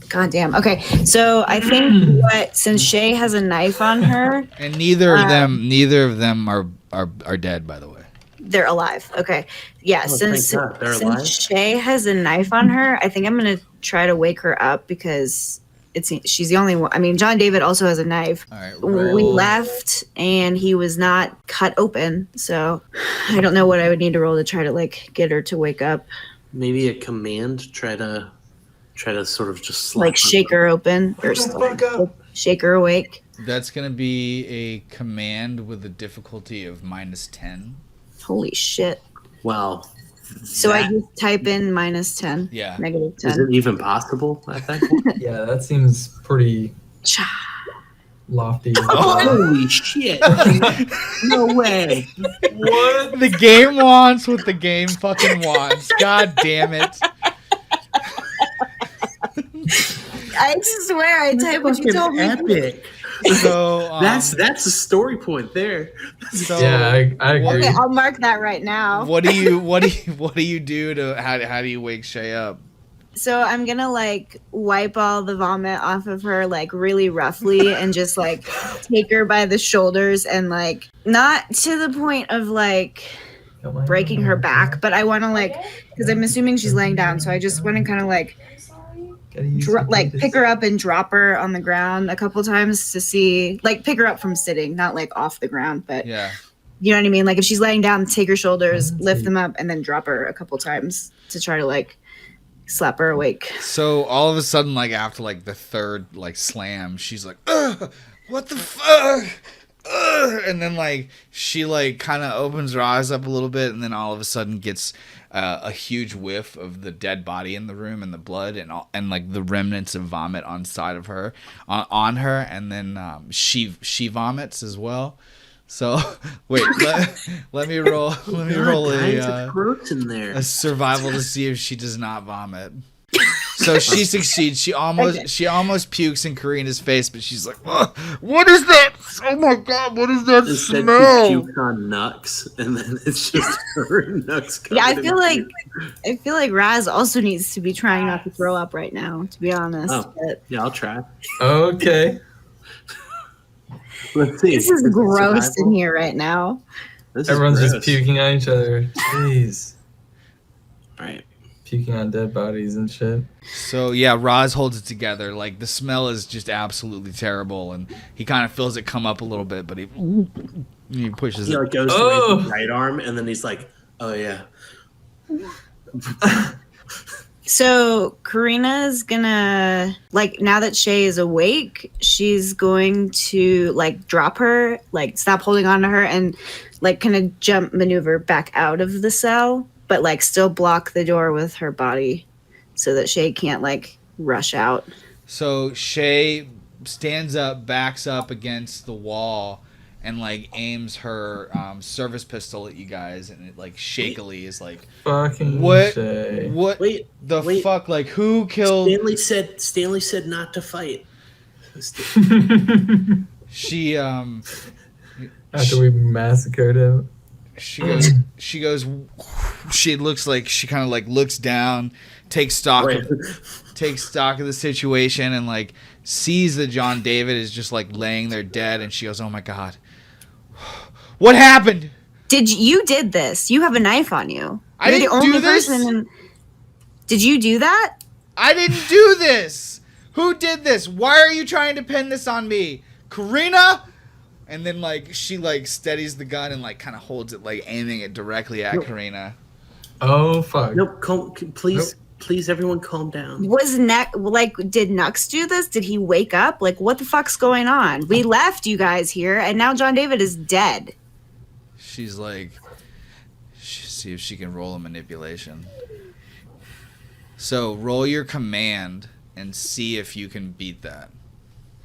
God damn. Okay, so I think since Shay has a knife on her, And neither of them are dead, by the way. they're alive. Okay, yeah. Oh, since thank God, they're since alive? Shay has a knife on her, I think I'm gonna try to wake her up because she's the only one. I mean, John David also has a knife. All right, We roll. left and he was not cut open, so I don't know what I would need to roll to try to like get her to wake up, Maybe a command. Try to sort of just slap like shake her open or shake her awake. That's gonna be a command with a difficulty of -10. Holy shit! Well, So I just type in -10. Yeah. Negative Is 10. it even possible at that point? Yeah, that seems pretty Cha. lofty. Holy shit! No way! What? The game wants what the game fucking wants. God damn it. I swear I typed what you Fucking told me. epic. So That's a story point there. so Yeah, I agree. Okay, I'll mark that right now. what do you do to how do you wake Shay up? So I'm gonna like wipe all the vomit off of her like really roughly and just like take her by the shoulders and like not to the point of like breaking her back, but I want to like because I'm assuming she's laying down, so I just want to kind of like pick her up and drop her on the ground a couple times to see like pick her up from sitting, not like off the ground, but Yeah. you know what I mean? Like if she's laying down, take her shoulders, lift them up, and then drop her a couple times to try to like slap her awake. So all of a sudden, like after like the third like slam, she's like, "Ugh, what the fuck?" And then like she like kind of opens her eyes up a little bit, and then all of a sudden gets a huge whiff of the dead body in the room and the blood and like the remnants of vomit on side of her on her, and then she vomits as well. So wait, let me roll It's gross in there. a survival to see if she does not vomit. So she succeeds. She almost pukes in Karina's face, but she's like, "Ugh, what is that? Oh my god, what is that Instead, smell?" she pukes on Nux, and then it's just her Nux. Yeah, I covered in feel like Raz also needs to be trying not to throw up right now, to be honest. Oh. But Yeah, I'll try. Okay. Let's see. this is gross survival? in here right now. This is Everyone's gross. just puking on each other. Jeez. All right. Puking on dead bodies and shit. So yeah, Roz holds it together. Like the smell is just absolutely terrible, and he kind of feels it come up a little bit, but he pushes He it. like goes to raise his right arm, and then he's like, "Oh yeah." So Karina's gonna like now that Shay is awake, she's going to like drop her, like stop holding on to her, and like kind of jump maneuver back out of the cell, but like still block the door with her body so that Shay can't like rush out. So Shay stands up, backs up against the wall, and like aims her service pistol at you guys, and it like shakily is like, Fucking What? Shay. "What Wait, the wait. fuck? Like who killed?" Stanley said not to fight. She After we massacred him. she looks like she kind of like looks down, takes stock Wait. of the situation, and like sees that John David is just like laying there dead, and she goes, "Oh my god, what happened?" You did this? You have a knife on you. I You're didn't the only do this. person. Did you do that? I didn't do this. Who did this? Why are you trying to pin this on me, Karina? And then like she like steadies the gun and like kind of holds it like aiming it directly at Karina. Oh, fuck. Nope. Please, everyone, calm down. Did Nux do this? Did he wake up? Like, what the fuck's going on? We left you guys here, and now John David is dead. She's like, see if she can roll a manipulation. So roll your command and see if you can beat that.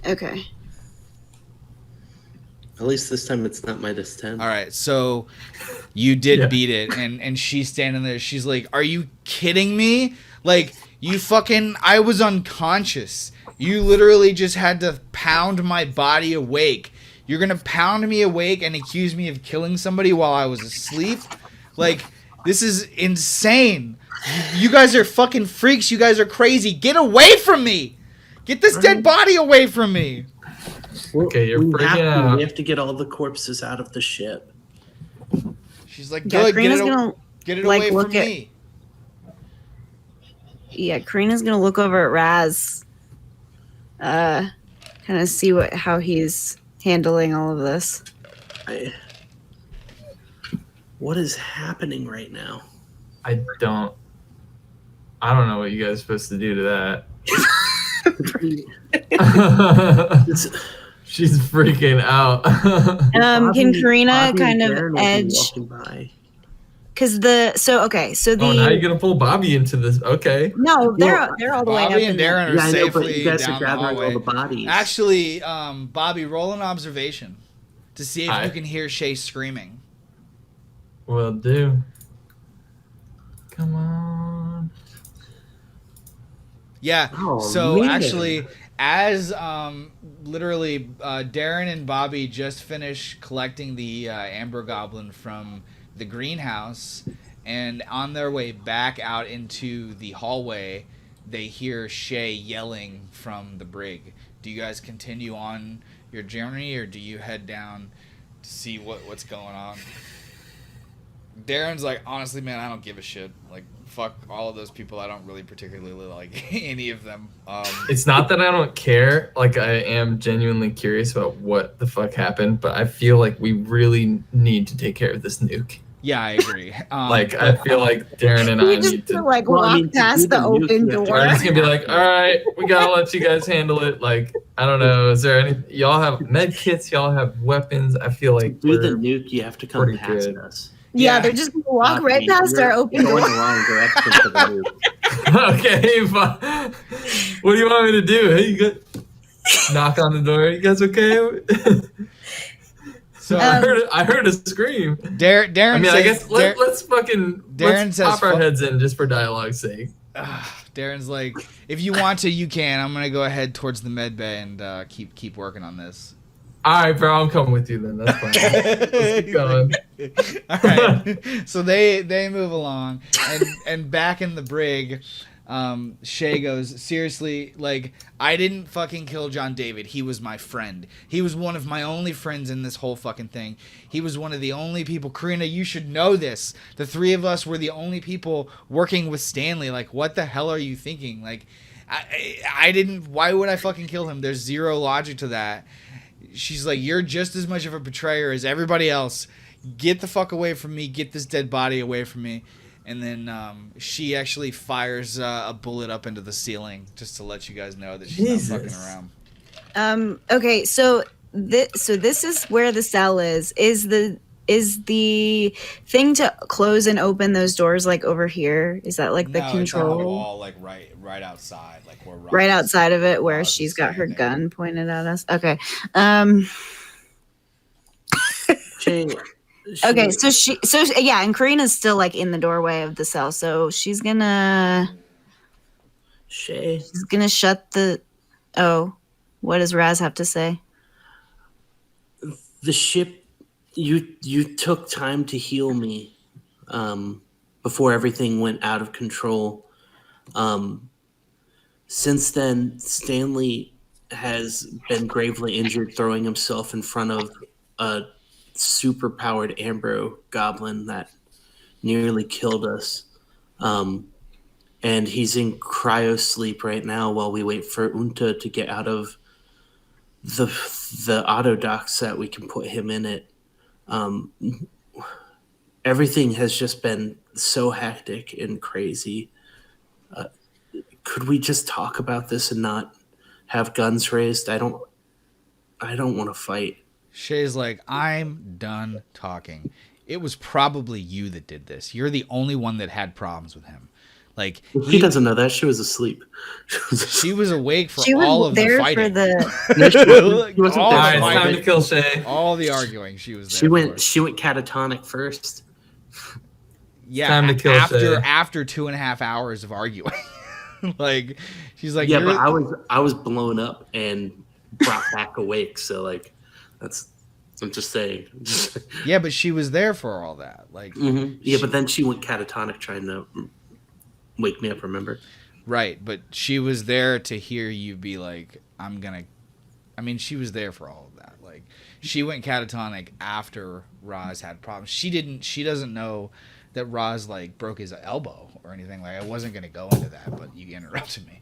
Okay. At least this time it's not -10. All right, so you did Yeah. beat it, and she's standing there. She's like, "Are you kidding me? Like, I was unconscious. You literally just had to pound my body awake. You're gonna pound me awake and accuse me of killing somebody while I was asleep? Like, this is insane. You guys are fucking freaks. You guys are crazy. Get away from me. Get this dead body away from me." Okay, you're we freaking out. We have to get all the corpses out of the ship. She's like, Yeah, "Good, Karina's gonna get it like, away from look at- me." Yeah, Karina's gonna look over at Raz, kind of see how he's handling all of this. What is happening right now? I don't know what you guys are supposed to do to that. It's, She's freaking out. Can Karina Bobby kind and of Darren will be edge? walking by. Because so Oh, now you're gonna pull Bobby into this. Okay. no, they're all the way up Bobby in and the- Darren are Yeah, I know, but safely you guys down are the gathering all hallway. the bodies. Actually, Bobby, roll an observation to see if Aye. you can hear Shay screaming. Will do. Come on. Yeah. Oh, so man. actually, as literally Darren and Bobby just finished collecting the Amber Goblin from the greenhouse, and on their way back out into the hallway, they hear Shay yelling from the brig. Do you guys continue on your journey, or do you head down to see what's going on? Darren's like, honestly, man, I don't give a shit. Like, fuck all of those people. I don't really particularly like any of them. It's not that I don't care. Like, I am genuinely curious about what the fuck happened, but I feel like we really need to take care of this nuke. Yeah, I agree. I feel like Darren and I We need just to. like Well, I walk mean, to do past the the nuke, open you have to- door. We're just gonna be like, all right, we gotta let you guys handle it. Like, I don't know. Is there any? Y'all have med kits. Y'all have weapons. I feel like Do the we're nuke, you have to come pretty past good. us. Yeah, they're just gonna walk Not right me. past You're our open going door. the wrong direction for the nuke. okay. Fine. What do you want me to do? Hey, you got knock on the door. You guys okay? So I heard a scream. Darren I mean, says, I guess let's fucking Darren let's says pop our fuck- heads in just for dialogue's sake. Darren's like, if you want to, you can. I'm gonna go ahead towards the med bay and keep working on this. All right, bro, I'll come with you then. That's fine. Let's keep going. All right. So they move along, and back in the brig, Shay goes, seriously, like, I didn't fucking kill John David. He was my friend. He was one of my only friends in this whole fucking thing. He was one of the only people. Karina, you should know this. The three of us were the only people working with Stanley. Like, what the hell are you thinking? Like, I didn't. Why would I fucking kill him? There's zero logic to that. She's like, you're just as much of a betrayer as everybody else. Get the fuck away from me. Get this dead body away from me. And then she actually fires a bullet up into the ceiling just to let you guys know that she's not fucking around. Okay, so this is where the cell is. Is the thing to close and open those doors like over here? Is that like the No, it's on the control? wall, like right outside, like where Roz Right outside of it, where Roz is she's got her standing. gun pointed at us. Okay. Shay, Okay, so yeah, and Karina's still like in the doorway of the cell, so she's gonna Shay, shut the. Oh, what does Raz have to say? the ship, you took time to heal me before everything went out of control. Since then, Stanley has been gravely injured, throwing himself in front of a super-powered Ambro goblin that nearly killed us. And he's in cryo sleep right now while we wait for Unta to get out of the auto docks that we can put him in it. Everything has just been so hectic and crazy. Could we just talk about this and not have guns raised? I don't want to fight. Shay's like, I'm done talking. It was probably you that did this. You're the only one that had problems with him. Like, He doesn't know that. She was asleep. she was awake for She all was of the there fighting. for the. No, she wasn't All there. All right, it's the time fighting. to kill Shay. All the arguing she was there She went for. catatonic first. Yeah, time to kill Shay. after 2.5 hours of arguing. Like, she's like, Yeah, you're- but I was blown up and brought back awake. So like, I'm just saying. yeah, but she was there for all that. Like, Mhm. Yeah, but then she went catatonic trying to wake me up. Remember? right, but she was there to hear you be like, she was there for all of that. Like, she went catatonic after Roz had problems. She doesn't know that Roz like broke his elbow or anything. Like, I wasn't gonna go into that, but you interrupted me.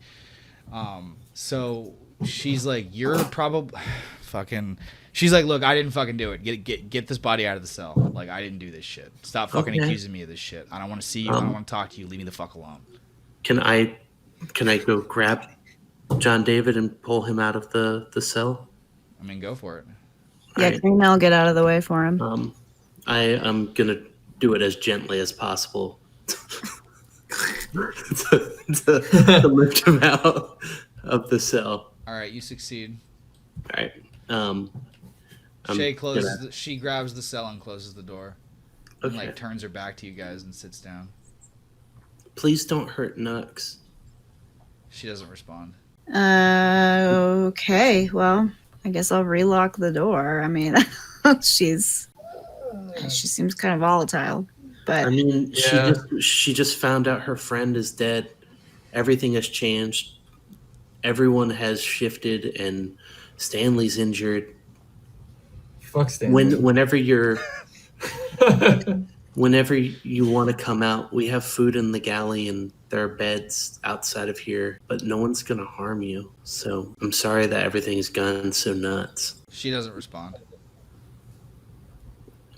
So she's like, you're probably fucking. She's like, look, I didn't fucking do it. Get this body out of the cell. Like, I didn't do this shit. Stop fucking Okay. accusing me of this shit. I don't want to see you. I don't want to talk to you. Leave me the fuck alone. Can I go grab John David and pull him out of the cell? I mean, go for it. Yeah, Alright. Karina will get out of the way for him. I am gonna do it as gently as possible to lift him out of the cell. All right, you succeed. All right. Shay closes. She grabs the cell and closes the door. And Okay. turns her back to you guys and sits down. Please don't hurt Nux. She doesn't respond. Okay. Well, I guess I'll relock the door. I mean, she seems kind of volatile, but I mean, Yeah. she just found out her friend is dead. Everything has changed. Everyone has shifted, and Stanley's injured. Fuck Stanley. Whenever you want to come out, we have food in the galley, and there are beds outside of here, but no one's gonna harm you. So I'm sorry that everything's gone so nuts. She doesn't respond.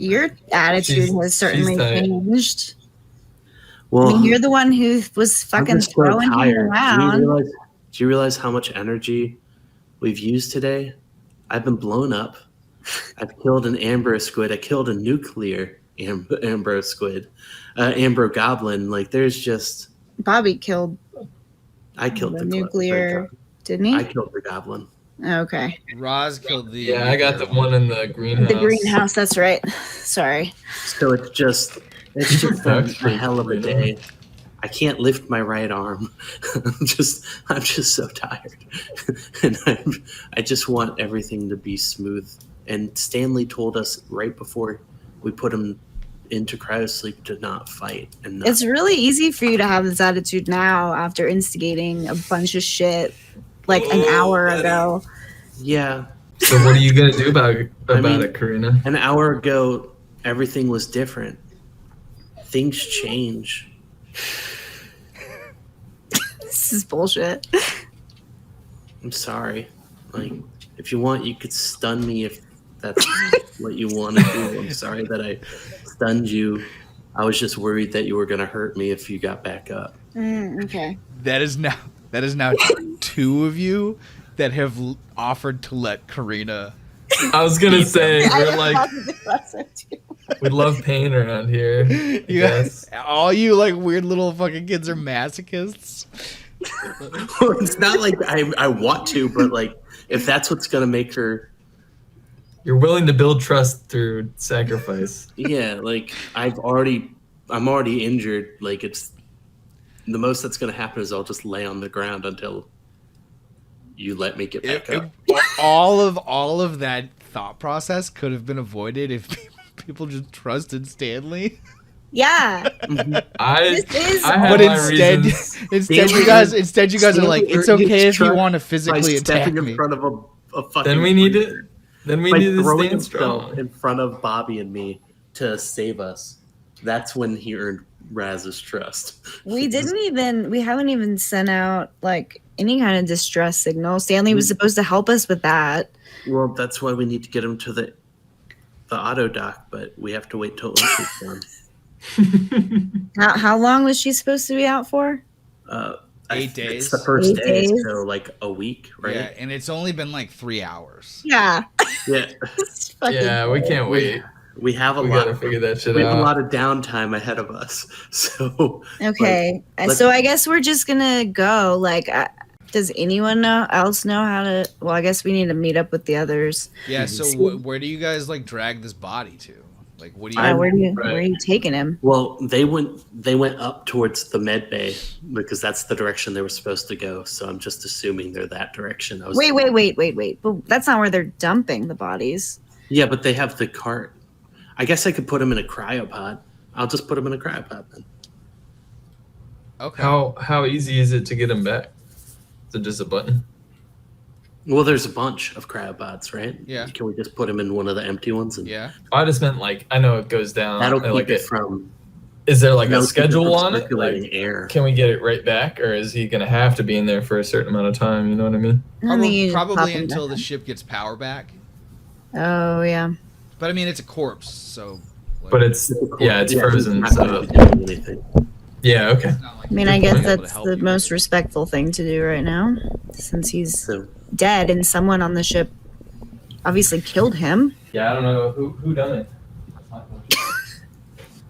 your attitude She's- has certainly she's tight. changed. Well, I mean, you're the one who was I'm fucking just so throwing him tired. around. Do you realize how much energy we've used today? I've been blown up. I've killed an Ambro squid. I killed a nuclear Ambro squid, Ambro goblin. Like, there's just Bobby killed I killed the the nuclear, didn't I he? killed the goblin. Okay. Roz killed the. Yeah, I got the one in the greenhouse. The greenhouse, that's right. Sorry. So it's just a hell of a day. I can't lift my right arm. I'm just so tired, and I just want everything to be smooth. And Stanley told us right before we put him into cryosleep to not fight. And not It's really easy for you to have this attitude now after instigating a bunch of shit like an hour ago. yeah. So what are you gonna do about it, mean- Karina? An hour ago, everything was different. Things change. This is bullshit. I'm sorry. Like, if you want, you could stun me if that's what you want to do. I'm sorry that I stunned you. I was just worried that you were going to hurt me if you got back up. Okay. That is now two of you that have offered to let Karina. I was gonna say I we're am like positive that's it too. we love pain around here. Yes. All you weird little fucking kids are masochists. Well, it's not like I want to, but if that's what's going to make her, You're willing to build trust through sacrifice. yeah, I'm already injured. It's the most that's going to happen is I'll just lay on the ground until you let me get back up. All of that thought process could have been avoided if people just trusted Stanley. Yeah. I This is have But my instead reasons. you guys are like, it's okay if you want to By physically attack stepping me. in front of a fucking Then we need creature. to then we By need to throwing stand himself strong. in front of Bobby and me to save us. That's when he earned Raz's trust. We haven't even sent out any kind of distress signal. Stanley was supposed to help us with that. Well, that's why we need to get him to the auto dock, but we have to wait till Ocean's done. How long was she supposed to be out for? 8 days. It's the first 8 day, days. so a week, right? Yeah, and it's only been 3 hours. Yeah. Yeah. It's fucking- Yeah, we can't wait. We have a We lot. gotta figure that shit We have a out. lot of downtime ahead of us. So Okay. let's- So I guess we're just gonna go. Does anyone else know how to? Well, I guess we need to meet up with the others. Yeah, so where do you guys drag this body to? What do you? Where are you taking him? well, they went up towards the med bay because that's the direction they were supposed to go. So I'm just assuming they're that direction. Wait. But that's not where they're dumping the bodies. Yeah, but they have the cart. I guess I could put him in a cryopod. I'll just put him in a cryopod then. Okay. How easy is it to get him back? Is it just a button? Well, there's a bunch of cryopods, right? Yeah. Can we just put him in one of the empty ones? And Yeah. I just meant I know it goes down. that'll like keep it from. Is there a that'll keep it schedule from on it? circulating air. Can we get it right back, or is he gonna have to be in there for a certain amount of time? You know what I mean? I think you just pop Probably him until back. the ship gets power back. Oh yeah. But I mean, it's a corpse, so. But it's it's frozen. It's not So doing anything. yeah, okay. I mean, I guess point. that's the most respectful thing to do right now, since he's So dead and someone on the ship obviously killed him. Yeah, I don't know who done it.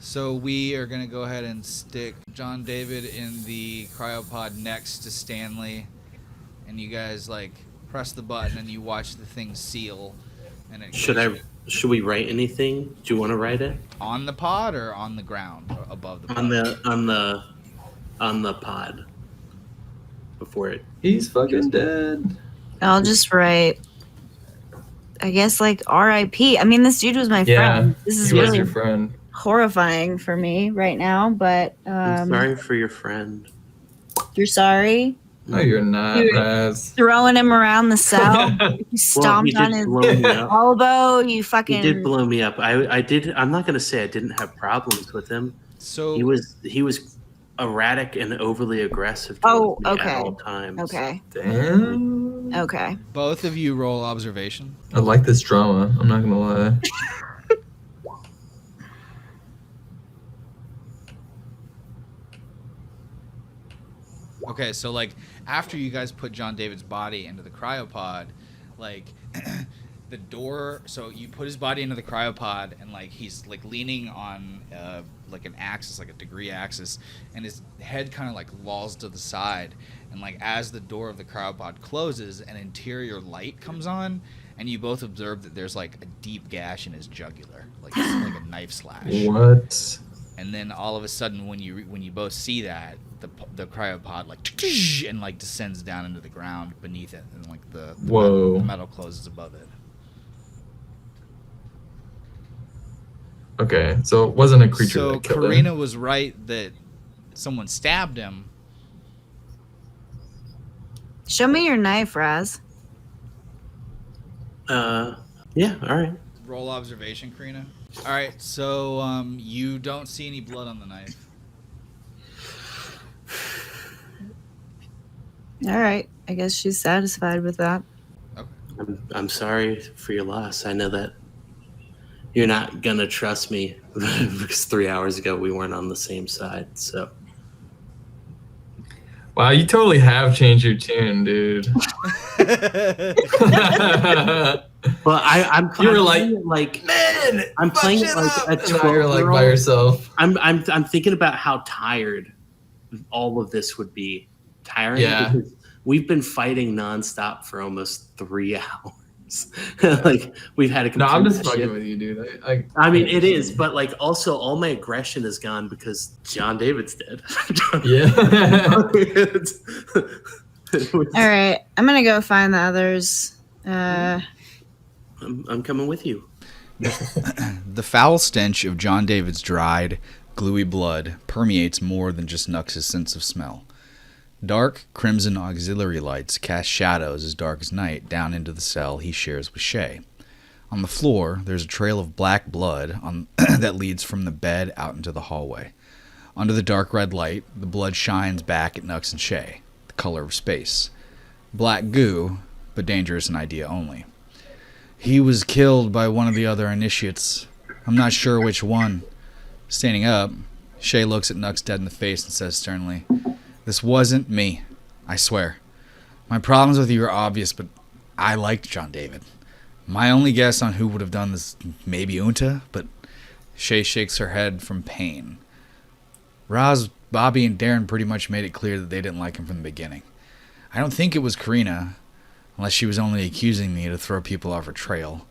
So we are going to go ahead and stick John David in the cryopod next to Stanley. And you guys, like, press the button and you watch the thing seal. And it Should we write anything? Do you want to write it? On the pod or on the ground? Or above the pod? On the pod. Before it. He's fucking dead. I'll just write, I guess, like R.I.P. I mean, this dude was my Yeah, friend. This is he was really your friend. horrifying for me right now, but I'm sorry for your friend. you're sorry. No, you're not, Dude. Raz. Throwing him around the cell. You stomped he on did his blow me up. elbow. You fucking. He did blow me up. I did. I'm not gonna say I didn't have problems with him. So He was erratic and overly aggressive Oh, towards me okay. at all times. Okay. Damn. Okay. both of you roll observation. I like this drama. I'm not gonna lie. Okay, so like after you guys put John David's body into the cryopod, like the door. So you put his body into the cryopod, and like he's like leaning on like an axis, like a degree axis, and his head kind of like lolls to the side. And like as the door of the cryopod closes, an interior light comes on, and you both observe that there's like a deep gash in his jugular, like a knife slash. What? And then all of a sudden, when you both see that, the cryopod like and like descends down into the ground beneath it, and like the Whoa. metal closes above it. Okay, so it wasn't a creature So that killed Karina him. was right that someone stabbed him. Show me your knife, Raz. Yeah. All right. Roll observation, Karina. All right, so you don't see any blood on the knife. All right. I guess she's satisfied with that. I'm sorry for your loss. I know that you're not gonna trust me because 3 hours ago we weren't on the same side. So Wow, you totally have changed your tune, dude. well, I'm You were playing like man, I'm playing like a and now you're like 12-year-old. by yourself. I'm thinking about how tired all of this would be. Tiring Yeah. because we've been fighting nonstop for almost 3 hours. Like we've had a No, I'm just complete fucking shift. with you, dude. I mean, it is, but like also all my aggression is gone because John David's dead. Yeah. All right. I'm going to go find the others. I'm coming with you. The foul stench of John David's dried, gluey blood permeates more than just Nux's sense of smell. Dark, crimson auxiliary lights cast shadows as dark as night down into the cell he shares with Shay. On the floor, there's a trail of black blood that leads from the bed out into the hallway. Under the dark red light, the blood shines back at Nux and Shay, the color of space. Black goo, but dangerous in idea only. He was killed by one of the other initiates. I'm not sure which one. Standing up, Shay looks at Nux dead in the face and says sternly, "This wasn't me, I swear. My problems with you are obvious, but I liked John David. My only guess on who would have done this, maybe Unta, but..." Shay shakes her head from pain. Raz, Bobby, and Darren pretty much made it clear that they didn't like him from the beginning. I don't think it was Karina, unless she was only accusing me to throw people off her trail.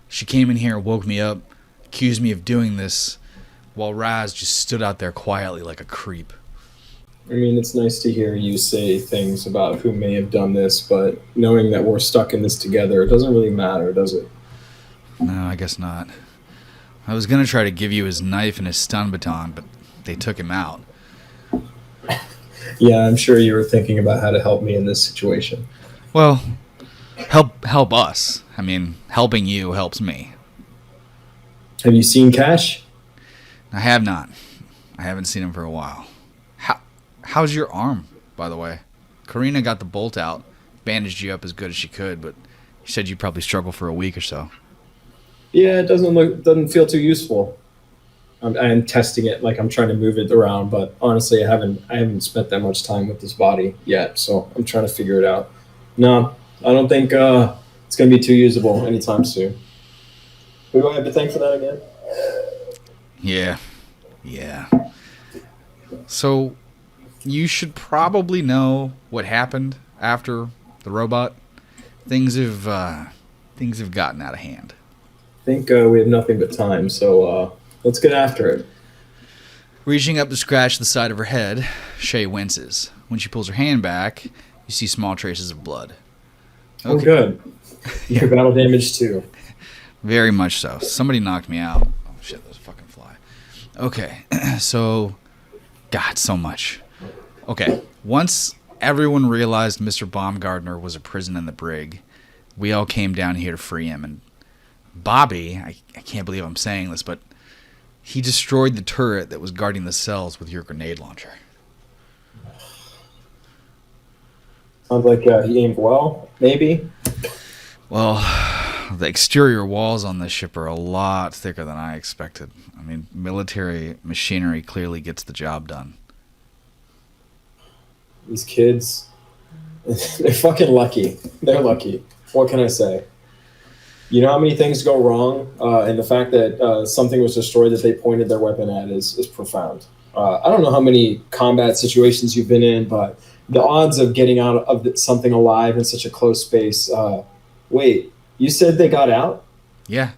She came in here, woke me up, accused me of doing this, while Raz just stood out there quietly like a creep. I mean, it's nice to hear you say things about who may have done this, but knowing that we're stuck in this together, it doesn't really matter, does it? No, I guess not. I was going to try to give you his knife and his stun baton, but they took him out. Yeah, I'm sure you were thinking about how to help me in this situation. Well, help us. I mean, helping you helps me. Have you seen Cash? I have not. I haven't seen him for a while. How's your arm, by the way? Karina got the bolt out, bandaged you up as good as she could, but she said you probably struggle for a week or so. Yeah, it doesn't feel too useful. I'm testing it, like I'm trying to move it around, but honestly, I haven't spent that much time with this body yet, so I'm trying to figure it out. No, I don't think it's going to be too usable anytime soon. Who do I have to thank for that again? Yeah, Yeah. So, you should probably know what happened after the robot. Things have gotten out of hand. I think we have nothing but time, so let's get after it. Reaching up to scratch the side of her head, Shay winces. When she pulls her hand back, you see small traces of blood. Oh, good. Your battle damage too. Very much so. Somebody knocked me out. Oh shit, that was a fucking fly. Okay, so... God, so much. Okay, once everyone realized Mr. Baumgartner was a prison in the brig, we all came down here to free him, and Bobby, I can't believe I'm saying this, but he destroyed the turret that was guarding the cells with your grenade launcher. Sounds like he aimed well, maybe? Well, the exterior walls on this ship are a lot thicker than I expected. I mean, military machinery clearly gets the job done. These kids, they're fucking lucky. They're lucky. What can I say? You know how many things go wrong? And the fact that something was destroyed that they pointed their weapon at is profound. I don't know how many combat situations you've been in, but the odds of getting out of something alive in such a close space. Wait, you said they got out? Yeah,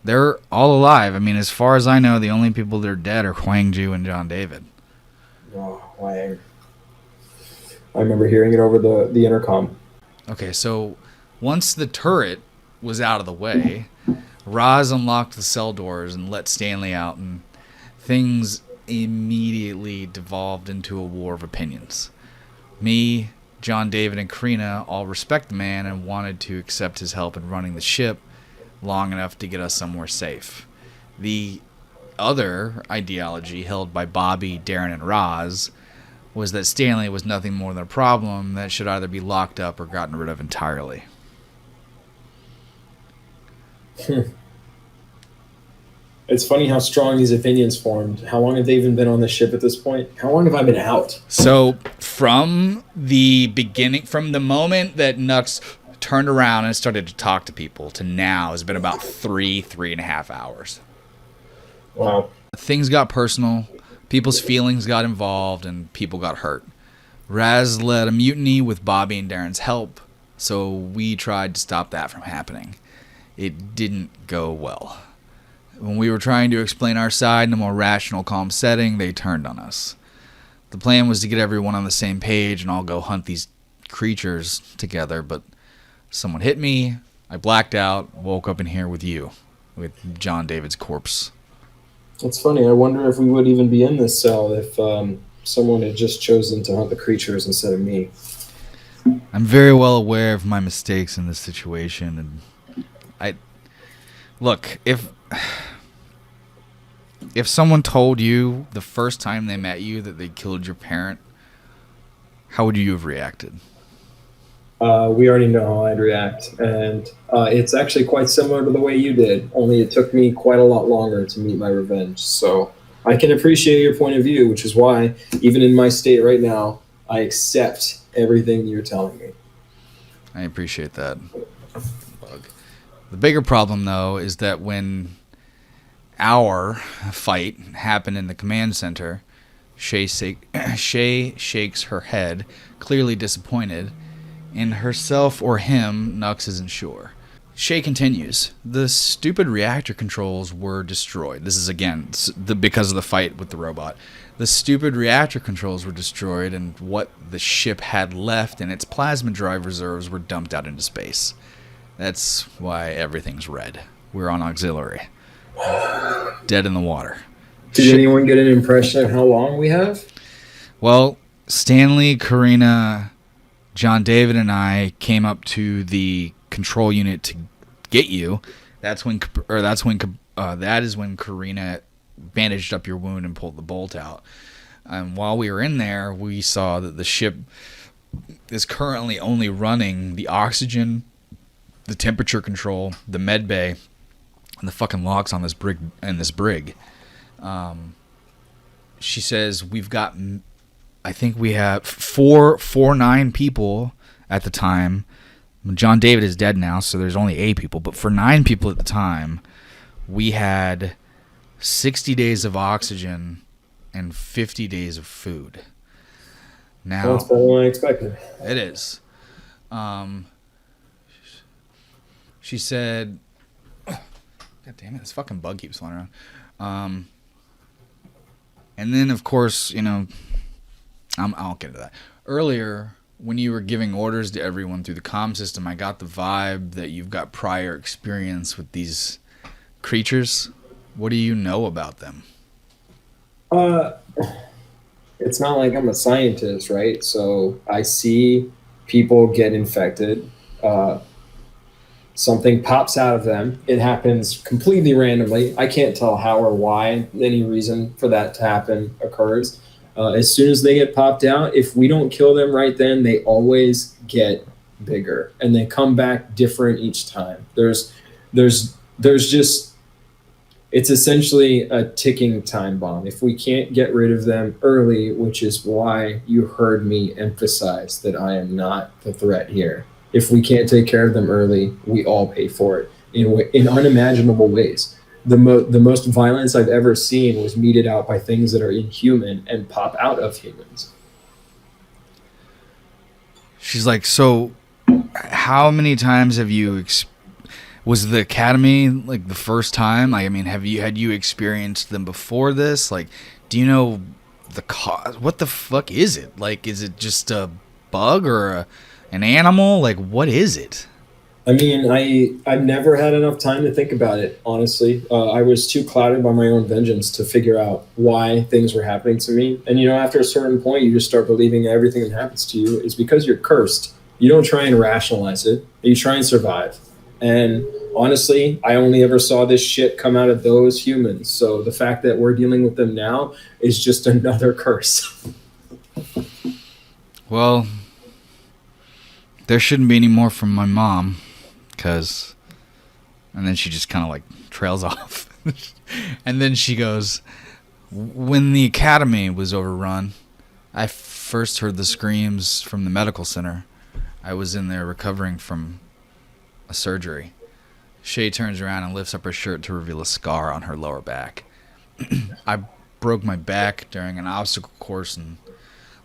they're all alive. I mean, as far as I know, the only people that are dead are Huang Ju and John David. Oh, Wang. I remember hearing it over the intercom. Okay, so once the turret was out of the way, Roz unlocked the cell doors and let Stanley out, and things immediately devolved into a war of opinions. Me, John David, and Karina all respect the man and wanted to accept his help in running the ship long enough to get us somewhere safe. The other ideology held by Bobby, Darren, and Roz was that Stanley was nothing more than a problem that should either be locked up or gotten rid of entirely. It's funny how strong these opinions formed. How long have they even been on the ship at this point? How long have I been out? So from the beginning, from the moment that Nux turned around and started to talk to people to now has been about 3.5 hours. Wow. Things got personal, people's feelings got involved, and people got hurt. Raz led a mutiny with Bobby and Darren's help, so we tried to stop that from happening. It didn't go well. When we were trying to explain our side in a more rational, calm setting, they turned on us. The plan was to get everyone on the same page and all go hunt these creatures together, but someone hit me, I blacked out, woke up in here with you, with John David's corpse. It's funny. I wonder if we would even be in this cell if someone had just chosen to hunt the creatures instead of me. I'm very well aware of my mistakes in this situation, and look, if someone told you the first time they met you that they killed your parent, how would you have reacted? We already know how I'd react, and it's actually quite similar to the way you did, only it took me quite a lot longer to meet my revenge. So I can appreciate your point of view, which is why, even in my state right now, I accept everything you're telling me. I appreciate that. Bug. The bigger problem, though, is that when our fight happened in the command center, Shay shakes her head, clearly disappointed. In herself or him, Nux isn't sure. Shay continues. The stupid reactor controls were destroyed. This is, again, because of the fight with the robot. The stupid reactor controls were destroyed, and what the ship had left in its plasma drive reserves were dumped out into space. That's why everything's red. We're on auxiliary. Dead in the water. Did anyone get an impression of how long we have? Well, Stanley, Karina, John David, and I came up to the control unit to get you. That is when Karina bandaged up your wound and pulled the bolt out. And while we were in there, we saw that the ship is currently only running the oxygen, the temperature control, the med bay, and the fucking locks on this brig. She says we've got, I think we have 9 people at the time. John David is dead now, so there's only 8 people. But for 9 people at the time, we had 60 days of oxygen and 50 days of food. Well, Now, it's better than I expected. it is. She said, God damn it, this fucking bug keeps flying around. And then, of course, you know, I'll get into that. Earlier, when you were giving orders to everyone through the comm system, I got the vibe that you've got prior experience with these creatures. What do you know about them? It's not like I'm a scientist, right? So I see people get infected. Something pops out of them. It happens completely randomly. I can't tell how or why any reason for that to happen occurs. As soon as they get popped out, if we don't kill them right then, they always get bigger and they come back different each time. There's just, it's essentially a ticking time bomb. If we can't get rid of them early, which is why you heard me emphasize that I am not the threat here. If we can't take care of them early, we all pay for it in unimaginable ways. The most violence I've ever seen was meted out by things that are inhuman and pop out of humans. She's like, so how many times have you was the academy like the first time? Like, I mean, had you experienced them before this? Like, do you know the cause? What the fuck is it? Like, is it just a bug or an animal? Like, what is it? I mean, I've never had enough time to think about it, honestly. I was too clouded by my own vengeance to figure out why things were happening to me. And, you know, after a certain point, you just start believing everything that happens to you is because you're cursed. You don't try and rationalize it. You try and survive. And honestly, I only ever saw this shit come out of those humans. So the fact that we're dealing with them now is just another curse. Well, there shouldn't be any more from my mom. And then she just kind of like trails off. And then she goes, when the academy was overrun, I first heard the screams from the medical center. I was in there recovering from a surgery. Shay turns around and lifts up her shirt to reveal a scar on her lower back. I broke my back during an obstacle course and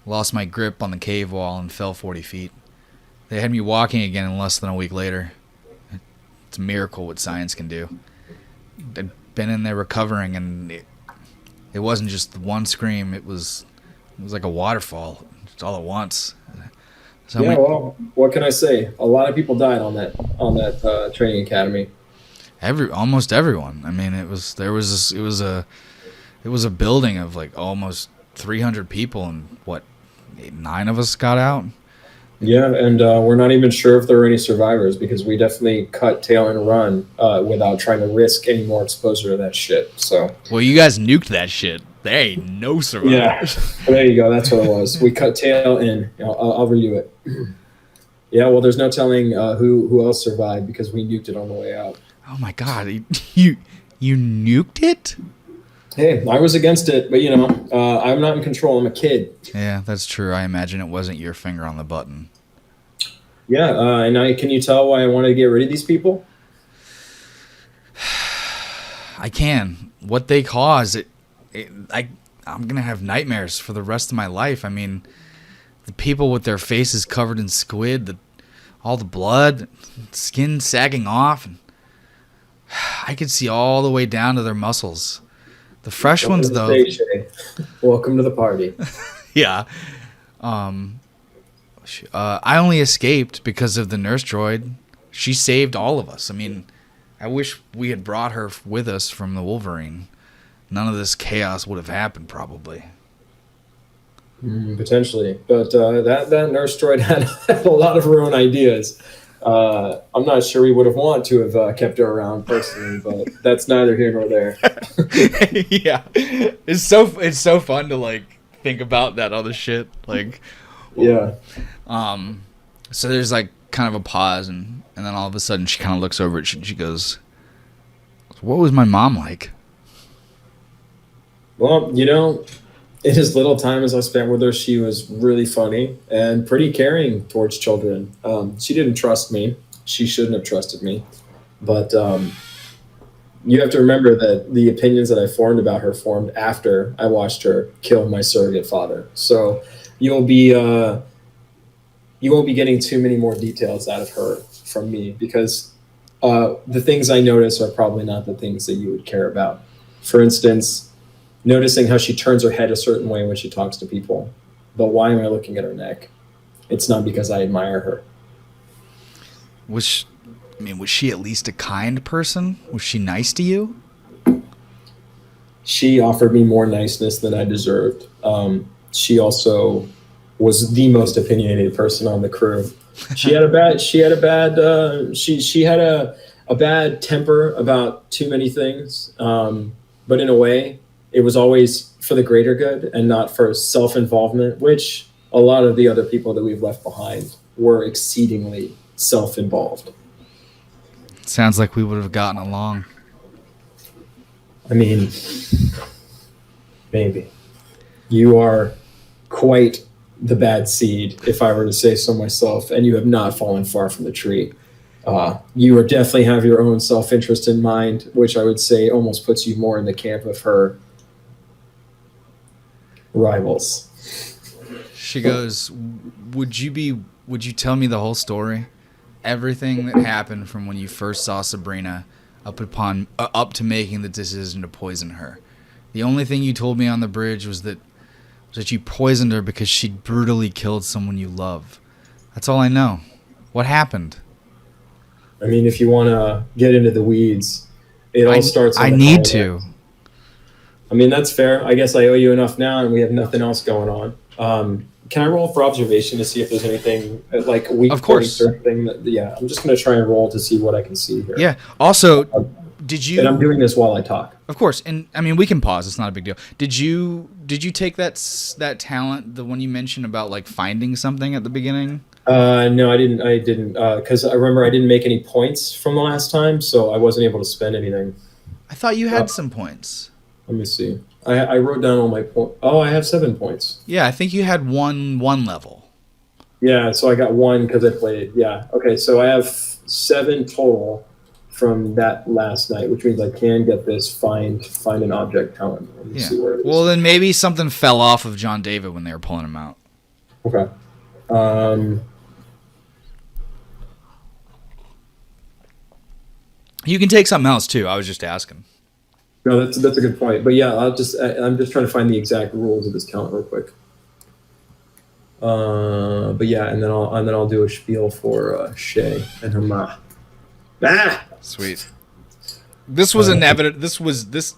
lost my grip on the cave wall and fell 40 feet. They had me walking again in less than a week later. It's a miracle what science can do. I'd been in there recovering, and it wasn't just one scream. It was like a waterfall, just all at once. So yeah, well, what can I say? A lot of people died on that training academy. Almost everyone. I mean, it was a building of like almost 300 people, and what, 9 of us got out. Yeah, and we're not even sure if there were any survivors because we definitely cut tail and run without trying to risk any more exposure to that shit. So, well, you guys nuked that shit. There ain't no survivors. Yeah, there you go. That's what it was. We cut tail and I'll redo it. Yeah, well, there's no telling who else survived because we nuked it on the way out. Oh my god, you nuked it? Hey, I was against it, but you know, I'm not in control. I'm a kid. Yeah, that's true. I imagine it wasn't your finger on the button. Yeah, and can you tell why I wanted to get rid of these people? I can. What they cause, I'm gonna have nightmares for the rest of my life. I mean, the people with their faces covered in squid, all the blood, skin sagging off, and I could see all the way down to their muscles. The fresh ones, though. Welcome to the party. Yeah. I only escaped because of the nurse droid. She saved all of us. I mean, I wish we had brought her with us from the Wolverine. None of this chaos would have happened, probably. Potentially. But that nurse droid had a lot of her own ideas. I'm not sure we would have wanted to have kept her around personally, but that's neither here nor there. Yeah. It's so fun to, like, think about that other shit. Like, yeah. So there's like kind of a pause, and then all of a sudden she kind of looks over it and she goes, "What was my mom like?" Well, you know, in as little time as I spent with her, she was really funny and pretty caring towards children. She didn't trust me. She shouldn't have trusted me. But You have to remember that the opinions that I formed about her formed after I watched her kill my surrogate father. So you won't be getting too many more details out of her from me, because the things I notice are probably not the things that you would care about. For instance, noticing how she turns her head a certain way when she talks to people. But why am I looking at her neck? It's not because I admire her. Was she at least a kind person? Was she nice to you? She offered me more niceness than I deserved. She also was the most opinionated person on the crew. She had a bad temper about too many things. But in a way, it was always for the greater good and not for self-involvement, which a lot of the other people that we've left behind were exceedingly self-involved. Sounds like we would have gotten along. I mean, maybe. You are quite the bad seed, if I were to say so myself, and you have not fallen far from the tree. You are definitely have your own self-interest in mind, which I would say almost puts you more in the camp of her rivals. She goes, would you tell me the whole story? Everything that happened from when you first saw Sabrina up to making the decision to poison her. The only thing you told me on the bridge was that you poisoned her because she'd brutally killed someone you love. That's all I know. What happened? I mean, if you want to get into the weeds, it all starts on I the need holiday. to. I mean, that's fair. I guess I owe you enough now, and we have nothing else going on. Can I roll for observation to see if there's anything like weak Of course. points or anything? I'm just going to try and roll to see what I can see here. Yeah. Also, did you? And I'm doing this while I talk. Of course, and I mean we can pause. It's not a big deal. Did you take that talent, the one you mentioned about like finding something at the beginning? No, I didn't. Because I remember I didn't make any points from the last time, so I wasn't able to spend anything. I thought you had some points. Let me see. I wrote down all my points. Oh, I have 7 points. Yeah, I think you had one level. Yeah, so I got 1 because I played. Yeah, okay, so I have 7 total from that last night, which means I can get this find an object talent. Let me see where it is. Well, then maybe something fell off of John David when they were pulling him out. Okay. You can take something else too. I was just asking. No, that's a good point. But yeah, I'm just trying to find the exact rules of this talent real quick. But yeah, and then I'll do a spiel for Shay and her ma. Sweet. This was inevitable.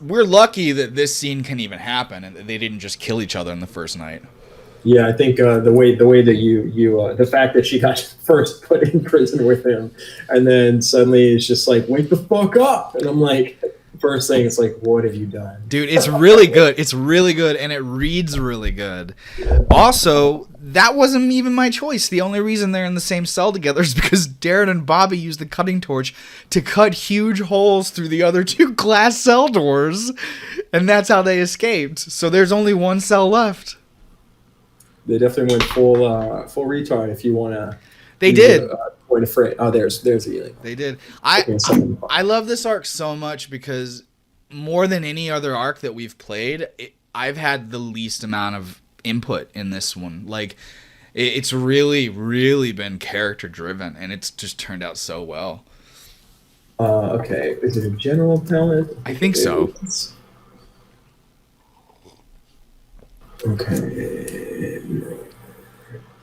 We're lucky that this scene can even happen, and that they didn't just kill each other in the first night. Yeah, I think the way that you the fact that she got first put in prison with him, and then suddenly it's just like, wake the fuck up, and I'm like, first thing it's like, what have you done, dude? It's really good. It's really good, and it reads really good. Also, that wasn't even my choice. The only reason they're in the same cell together is because Darren and Bobby used the cutting torch to cut huge holes through the other 2 glass cell doors, and that's how they escaped. So there's only 1 cell left. They definitely went full retard. If you want to, they did. Point of phrase. Oh, there's the healing. They did. I love this arc so much because more than any other arc that we've played, I've had the least amount of input in this one. Like, it's really, really been character driven, and it's just turned out so well. Okay, is it a general talent? I think so. Okay.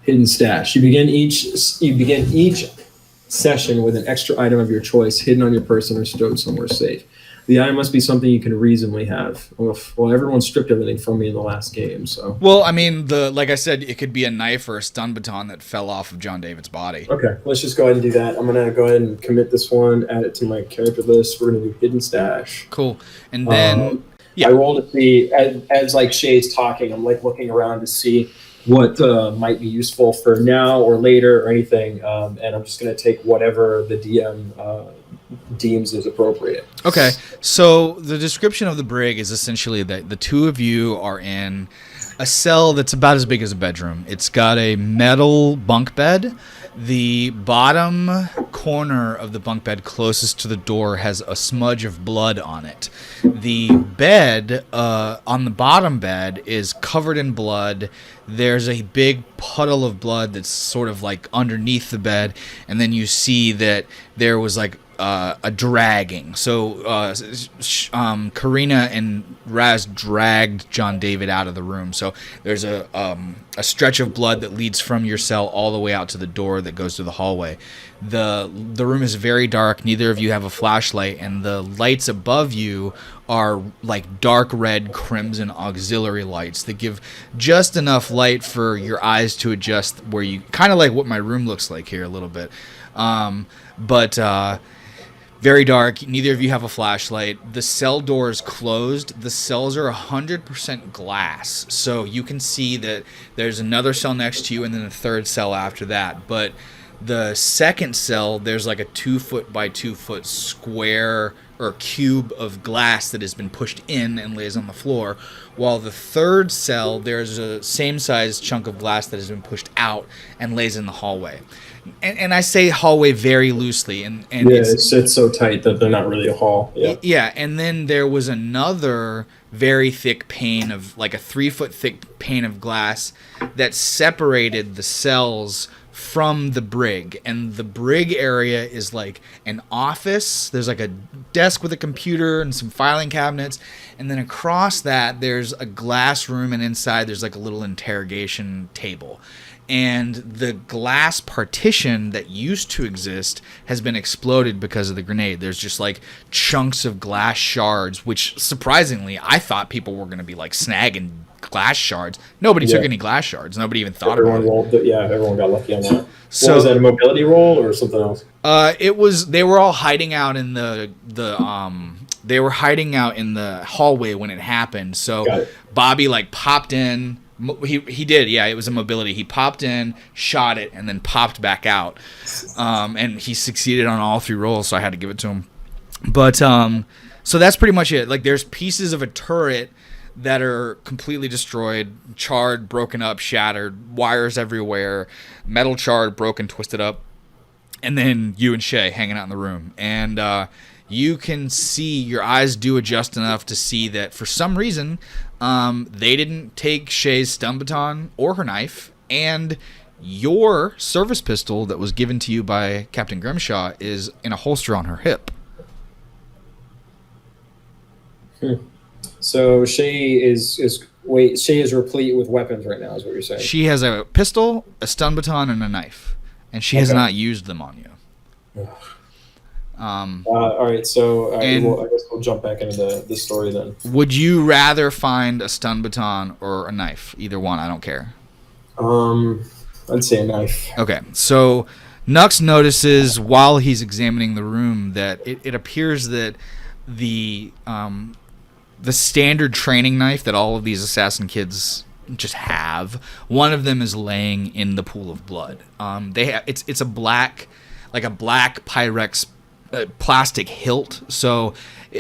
Hidden stash. You begin each session with an extra item of your choice hidden on your person or stowed somewhere safe. The item must be something you can reasonably have. Well, everyone stripped everything from me in the last game, so. Well, I mean, like I said, it could be a knife or a stun baton that fell off of John David's body. Okay, let's just go ahead and do that. I'm gonna go ahead and commit this one, add it to my character list. We're gonna do hidden stash. Cool, and then. Yeah. I roll to see as like Shay's talking. I'm like looking around to see what might be useful for now or later or anything, and I'm just going to take whatever the DM deems is appropriate. Okay, so the description of the brig is essentially that the 2 of you are in a cell that's about as big as a bedroom. It's got a metal bunk bed, The bottom corner of the bunk bed closest to the door has a smudge of blood on it. The bed on the bottom bed is covered in blood. There's a big puddle of blood that's sort of like underneath the bed, and then you see that there was like a dragging. So Karina and Raz dragged John David out of the room. So there's a stretch of blood that leads from your cell all the way out to the door that goes to the hallway. The room is very dark. Neither of you have a flashlight, and the lights above you are like dark red crimson auxiliary lights that give just enough light for your eyes to adjust where you kind of like what my room looks like here a little bit. But very dark. Neither of you have a flashlight. The cell door is closed. The cells are 100% glass. So you can see that there's another cell next to you and then a third cell after that. But the second cell, there's like a 2 foot by 2 foot square or cube of glass that has been pushed in and lays on the floor. While the third cell, there's a same size chunk of glass that has been pushed out and lays in the hallway. And I say hallway very loosely, and yeah, it's so tight that they're not really a hall. Yeah, and then there was another very thick pane of like a 3 foot thick pane of glass that separated the cells from the brig, and the brig area is like an office. There's like a desk with a computer and some filing cabinets, and then across that there's a glass room, and inside there's like a little interrogation table. And the glass partition that used to exist has been exploded because of the grenade. There's just like chunks of glass shards, which surprisingly, I thought people were going to be like snagging glass shards. Nobody took any glass shards. Nobody even thought about it. Everyone got lucky on that. So, was that a mobility roll or something else? It was. They were all hiding out in they were hiding out in the hallway when it happened. So Bobby like popped in. He did, yeah. It was a mobility. He popped in, shot it, and then popped back out. And he succeeded on all 3 rolls, so I had to give it to him. But so that's pretty much it. Like there's pieces of a turret that are completely destroyed, charred, broken up, shattered, wires everywhere, metal charred, broken, twisted up, and then you and Shay hanging out in the room. And you can see, your eyes do adjust enough to see that for some reason they didn't take Shay's stun baton or her knife, and your service pistol that was given to you by Captain Grimshaw is in a holster on her hip. So Shay is replete with weapons right now, is what you're saying? She has a pistol, a stun baton, and a knife, and she has not used them on you. All right, so I guess we'll jump back into the story then. Would you rather find a stun baton or a knife? Either one, I don't care. I'd say a knife. Okay, so Nux notices while he's examining the room that it appears that the standard training knife that all of these assassin kids just have, one of them is laying in the pool of blood. It's a black Pyrex plastic hilt, so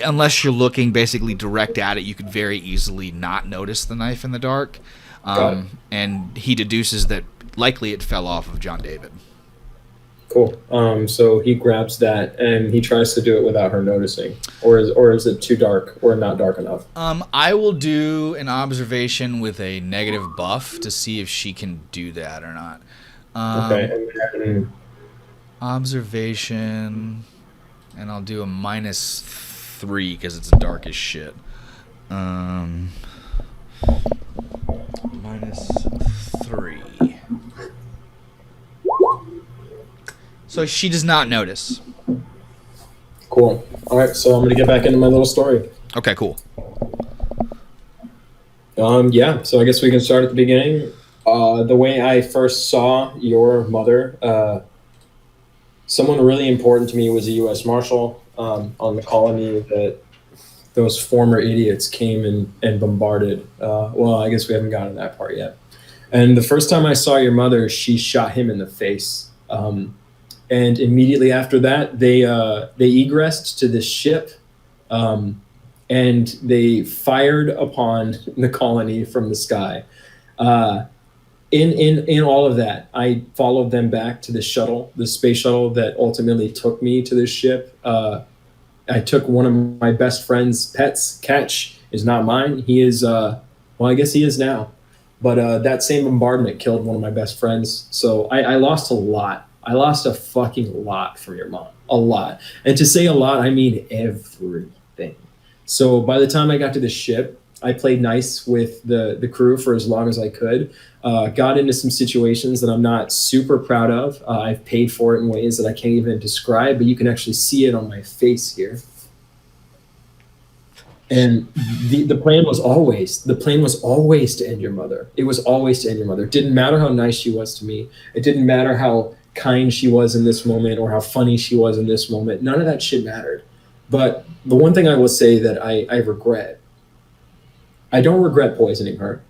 unless you're looking basically direct at it, you could very easily not notice the knife in the dark. And he deduces that likely it fell off of John David. Cool. So he grabs that and he tries to do it without her noticing, or is it too dark or not dark enough? I will do an observation with a negative buff to see if she can do that or not. Okay. And then observation, and I'll do a -3 because it's dark as shit. -3. So she does not notice. Cool. All right, so I'm going to get back into my little story. Okay, cool. Yeah, so I guess we can start at the beginning. The way I first saw your mother, someone really important to me was a U.S. Marshal on the colony that those former idiots came and bombarded. Well, I guess we haven't gotten to that part yet. And the first time I saw your mother, she shot him in the face. And immediately after that, they egressed to this ship, and they fired upon the colony from the sky. in all of that, I followed them back to the shuttle, the space shuttle that ultimately took me to this ship. I took one of my best friend's pets. Catch is not mine. He is, well, I guess he is now. But that same bombardment killed one of my best friends. So I lost a lot. I lost a fucking lot from your mom. A lot. And to say a lot, I mean everything. So by the time I got to the ship, I played nice with the crew for as long as I could. Got into some situations that I'm not super proud of. I've paid for it in ways that I can't even describe, but you can actually see it on my face here. And the plan was always to end your mother. It was always to end your mother. It didn't matter how nice she was to me. It didn't matter how kind she was in this moment or how funny she was in this moment. None of that shit mattered. But the one thing I will say that I regret, I don't regret poisoning her.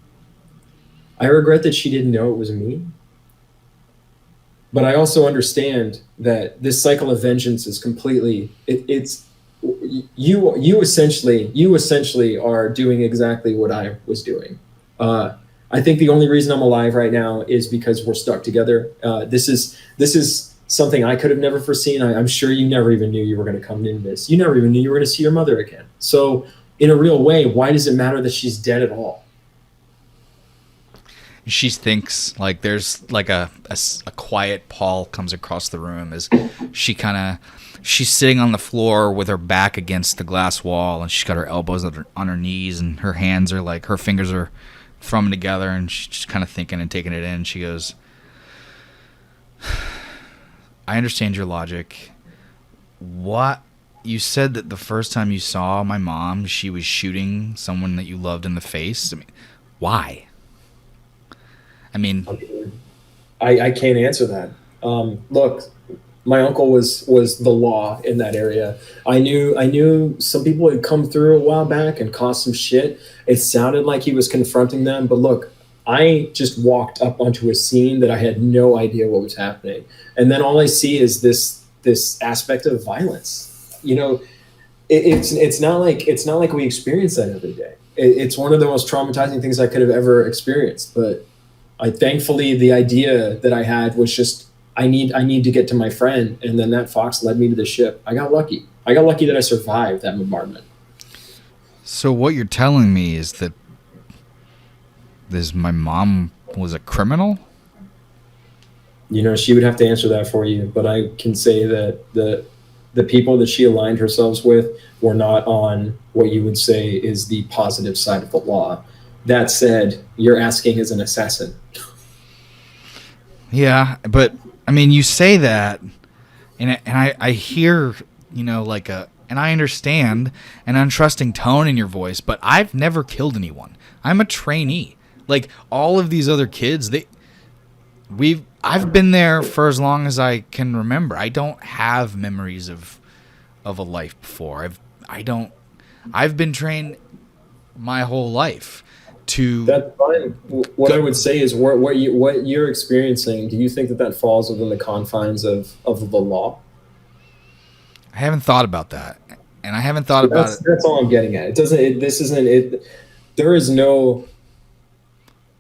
I regret that she didn't know it was me. But I also understand that this cycle of vengeance is completely, it's you essentially are doing exactly what I was doing. I think the only reason I'm alive right now is because we're stuck together. This is something I could have never foreseen. I'm sure you never even knew you were going to come into this. You never even knew you were going to see your mother again. So in a real way, why does it matter that she's dead at all? She thinks like there's like a quiet pall comes across the room as she's sitting on the floor with her back against the glass wall, and she's got her elbows on her knees, and her hands are like, her fingers are thrumming together, and she's just kind of thinking and taking it in. She goes, I understand your logic. What? You said that the first time you saw my mom, she was shooting someone that you loved in the face. I mean, why? I mean, I can't answer that. Look, my uncle was the law in that area. I knew some people had come through a while back and caused some shit. It sounded like he was confronting them, but look, I just walked up onto a scene that I had no idea what was happening, and then all I see is this aspect of violence. You know, it's not like we experience that every day. It's one of the most traumatizing things I could have ever experienced, but thankfully the idea that I had was just I need to get to my friend, and then that fox led me to the ship. I got lucky that I survived that bombardment. So what you're telling me is that my mom was a criminal? You know, she would have to answer that for you, but I can say that the people that she aligned herself with were not on what you would say is the positive side of the law. That said, you're asking as an assassin. Yeah, but I mean, you say that, and I hear, you know, like and I understand an untrusting tone in your voice, but I've never killed anyone. I'm a trainee. Like all of these other kids, I've been there for as long as I can remember. I don't have memories of a life before. I've been trained my whole life. That's fine. What I would say is what you're experiencing. Do you think that falls within the confines of the law? I haven't thought about that, and I haven't thought about it. That's all I'm getting at. It doesn't. This isn't it. There is no.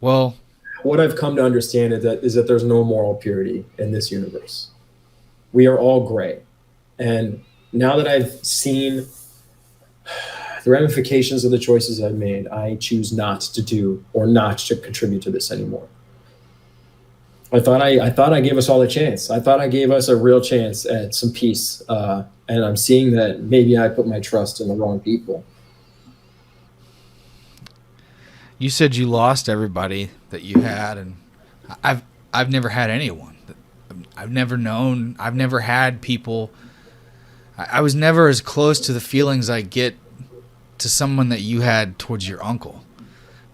Well, what I've come to understand is that there's no moral purity in this universe. We are all gray, and now that I've seen the ramifications of the choices I've made, I choose not to do or not to contribute to this anymore. I thought I gave us all a chance. I thought I gave us a real chance at some peace, and I'm seeing that maybe I put my trust in the wrong people. You said you lost everybody that you had, and I've never had anyone. I've never had people. I was never as close to the feelings I get to someone that you had towards your uncle.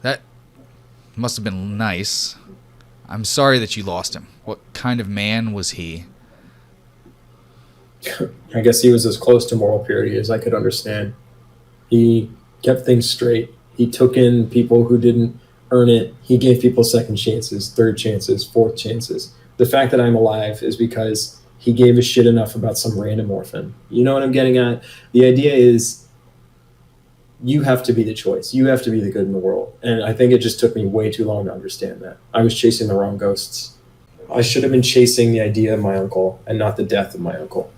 That must have been nice. I'm sorry that you lost him. What kind of man was he? I guess he was as close to moral purity as I could understand. He kept things straight. He took in people who didn't earn it. He gave people second chances, third chances, fourth chances. The fact that I'm alive is because he gave a shit enough about some random orphan. You know what I'm getting at? The idea is you have to be the choice. You have to be the good in the world. And I think it just took me way too long to understand that. I was chasing the wrong ghosts. I should have been chasing the idea of my uncle and not the death of my uncle.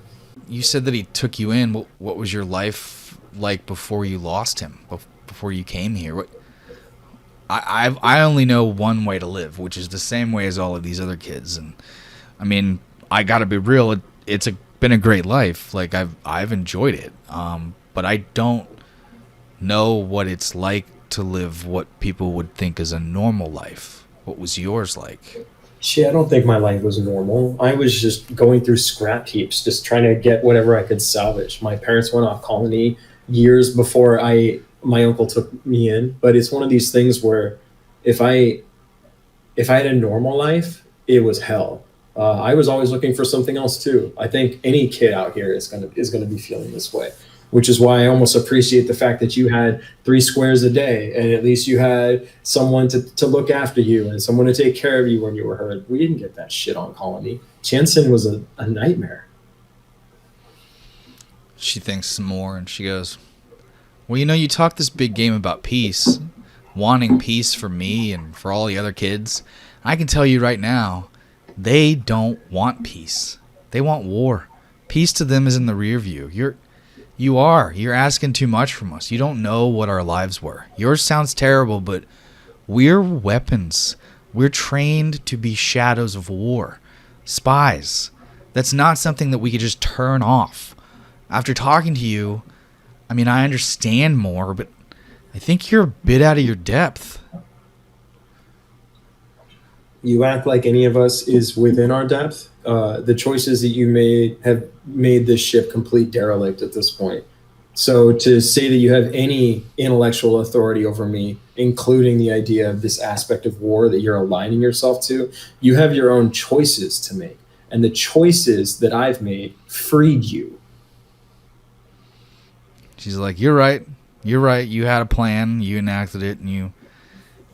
You said that he took you in. What was your life like before you lost him? Before you came here? I only know one way to live, which is the same way as all of these other kids. And I mean, I gotta be real. It's been a great life. Like I've enjoyed it. But I don't know what it's like to live what people would think is a normal life. What was yours like? Shit, I don't think my life was normal. I was just going through scrap heaps, just trying to get whatever I could salvage. My parents went off colony years before my uncle took me in. But it's one of these things where if I had a normal life, it was hell. I was always looking for something else too. I think any kid out here is gonna be feeling this way, which is why I almost appreciate the fact that you had 3 squares a day, and at least you had someone to look after you and someone to take care of you when you were hurt. We didn't get that shit on colony. Jansen was a nightmare. She thinks some more, and she goes, well, you talk this big game about peace, wanting peace for me and for all the other kids. I can tell you right now, they don't want peace. They want war. Peace to them is in the rear view. You're asking too much from us. You don't know what our lives were. Yours sounds terrible, but we're weapons. We're trained to be shadows of war. Spies. That's not something that we could just turn off. After talking to you, I mean, I understand more, but I think you're a bit out of your depth. You act like any of us is within our depth. The choices that you made have made this ship complete derelict at this point. So to say that you have any intellectual authority over me, including the idea of this aspect of war that you're aligning yourself to, you have your own choices to make. And the choices that I've made freed you. She's like, you're right. You're right. You had a plan. You enacted it, and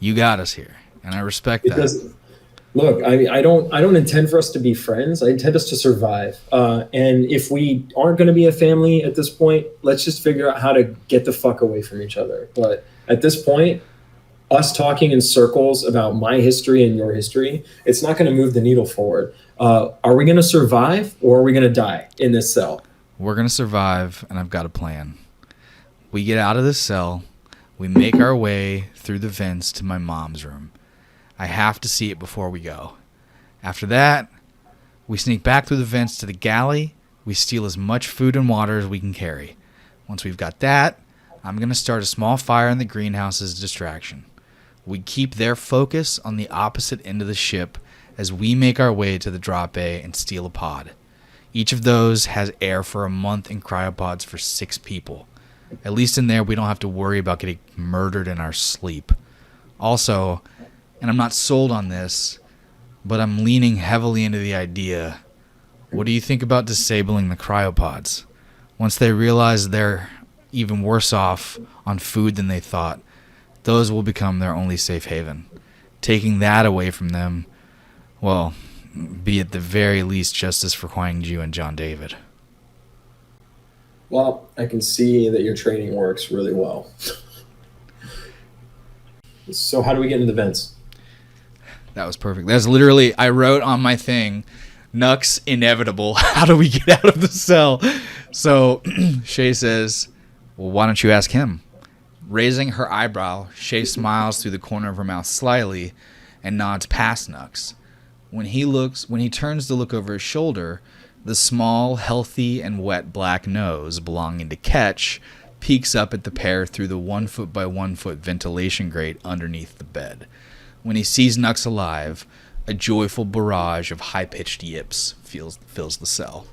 you got us here. And I respect that. Look, I don't intend for us to be friends. I intend us to survive. And if we aren't going to be a family at this point, let's just figure out how to get the fuck away from each other. But at this point, us talking in circles about my history and your history, it's not going to move the needle forward. Are we going to survive, or are we going to die in this cell? We're going to survive, and I've got a plan. We get out of this cell. We make our way through the vents to my mom's room. I have to see it before we go. After that, we sneak back through the vents to the galley. We steal as much food and water as we can carry. Once we've got that, I'm going to start a small fire in the greenhouse as a distraction. We keep their focus on the opposite end of the ship as we make our way to the drop bay and steal a pod. Each of those has air for a month in cryopods for 6 people. At least in there, we don't have to worry about getting murdered in our sleep. Also, and I'm not sold on this, but I'm leaning heavily into the idea. What do you think about disabling the cryopods? Once they realize they're even worse off on food than they thought, those will become their only safe haven. Taking that away from them, well, be at the very least justice for Huang Ju and John David. Well, I can see that your training works really well. So how do we get into the vents? That was perfect. That's literally, I wrote on my thing, Nux inevitable. How do we get out of the cell? So Shay says, well, why don't you ask him? Raising her eyebrow, Shay smiles through the corner of her mouth slyly and nods past Nux. When he turns to look over his shoulder, the small, healthy, and wet black nose belonging to Ketch peeks up at the pair through the 1 foot by 1 foot ventilation grate underneath the bed. When he sees Nux alive, a joyful barrage of high-pitched yips fills the cell.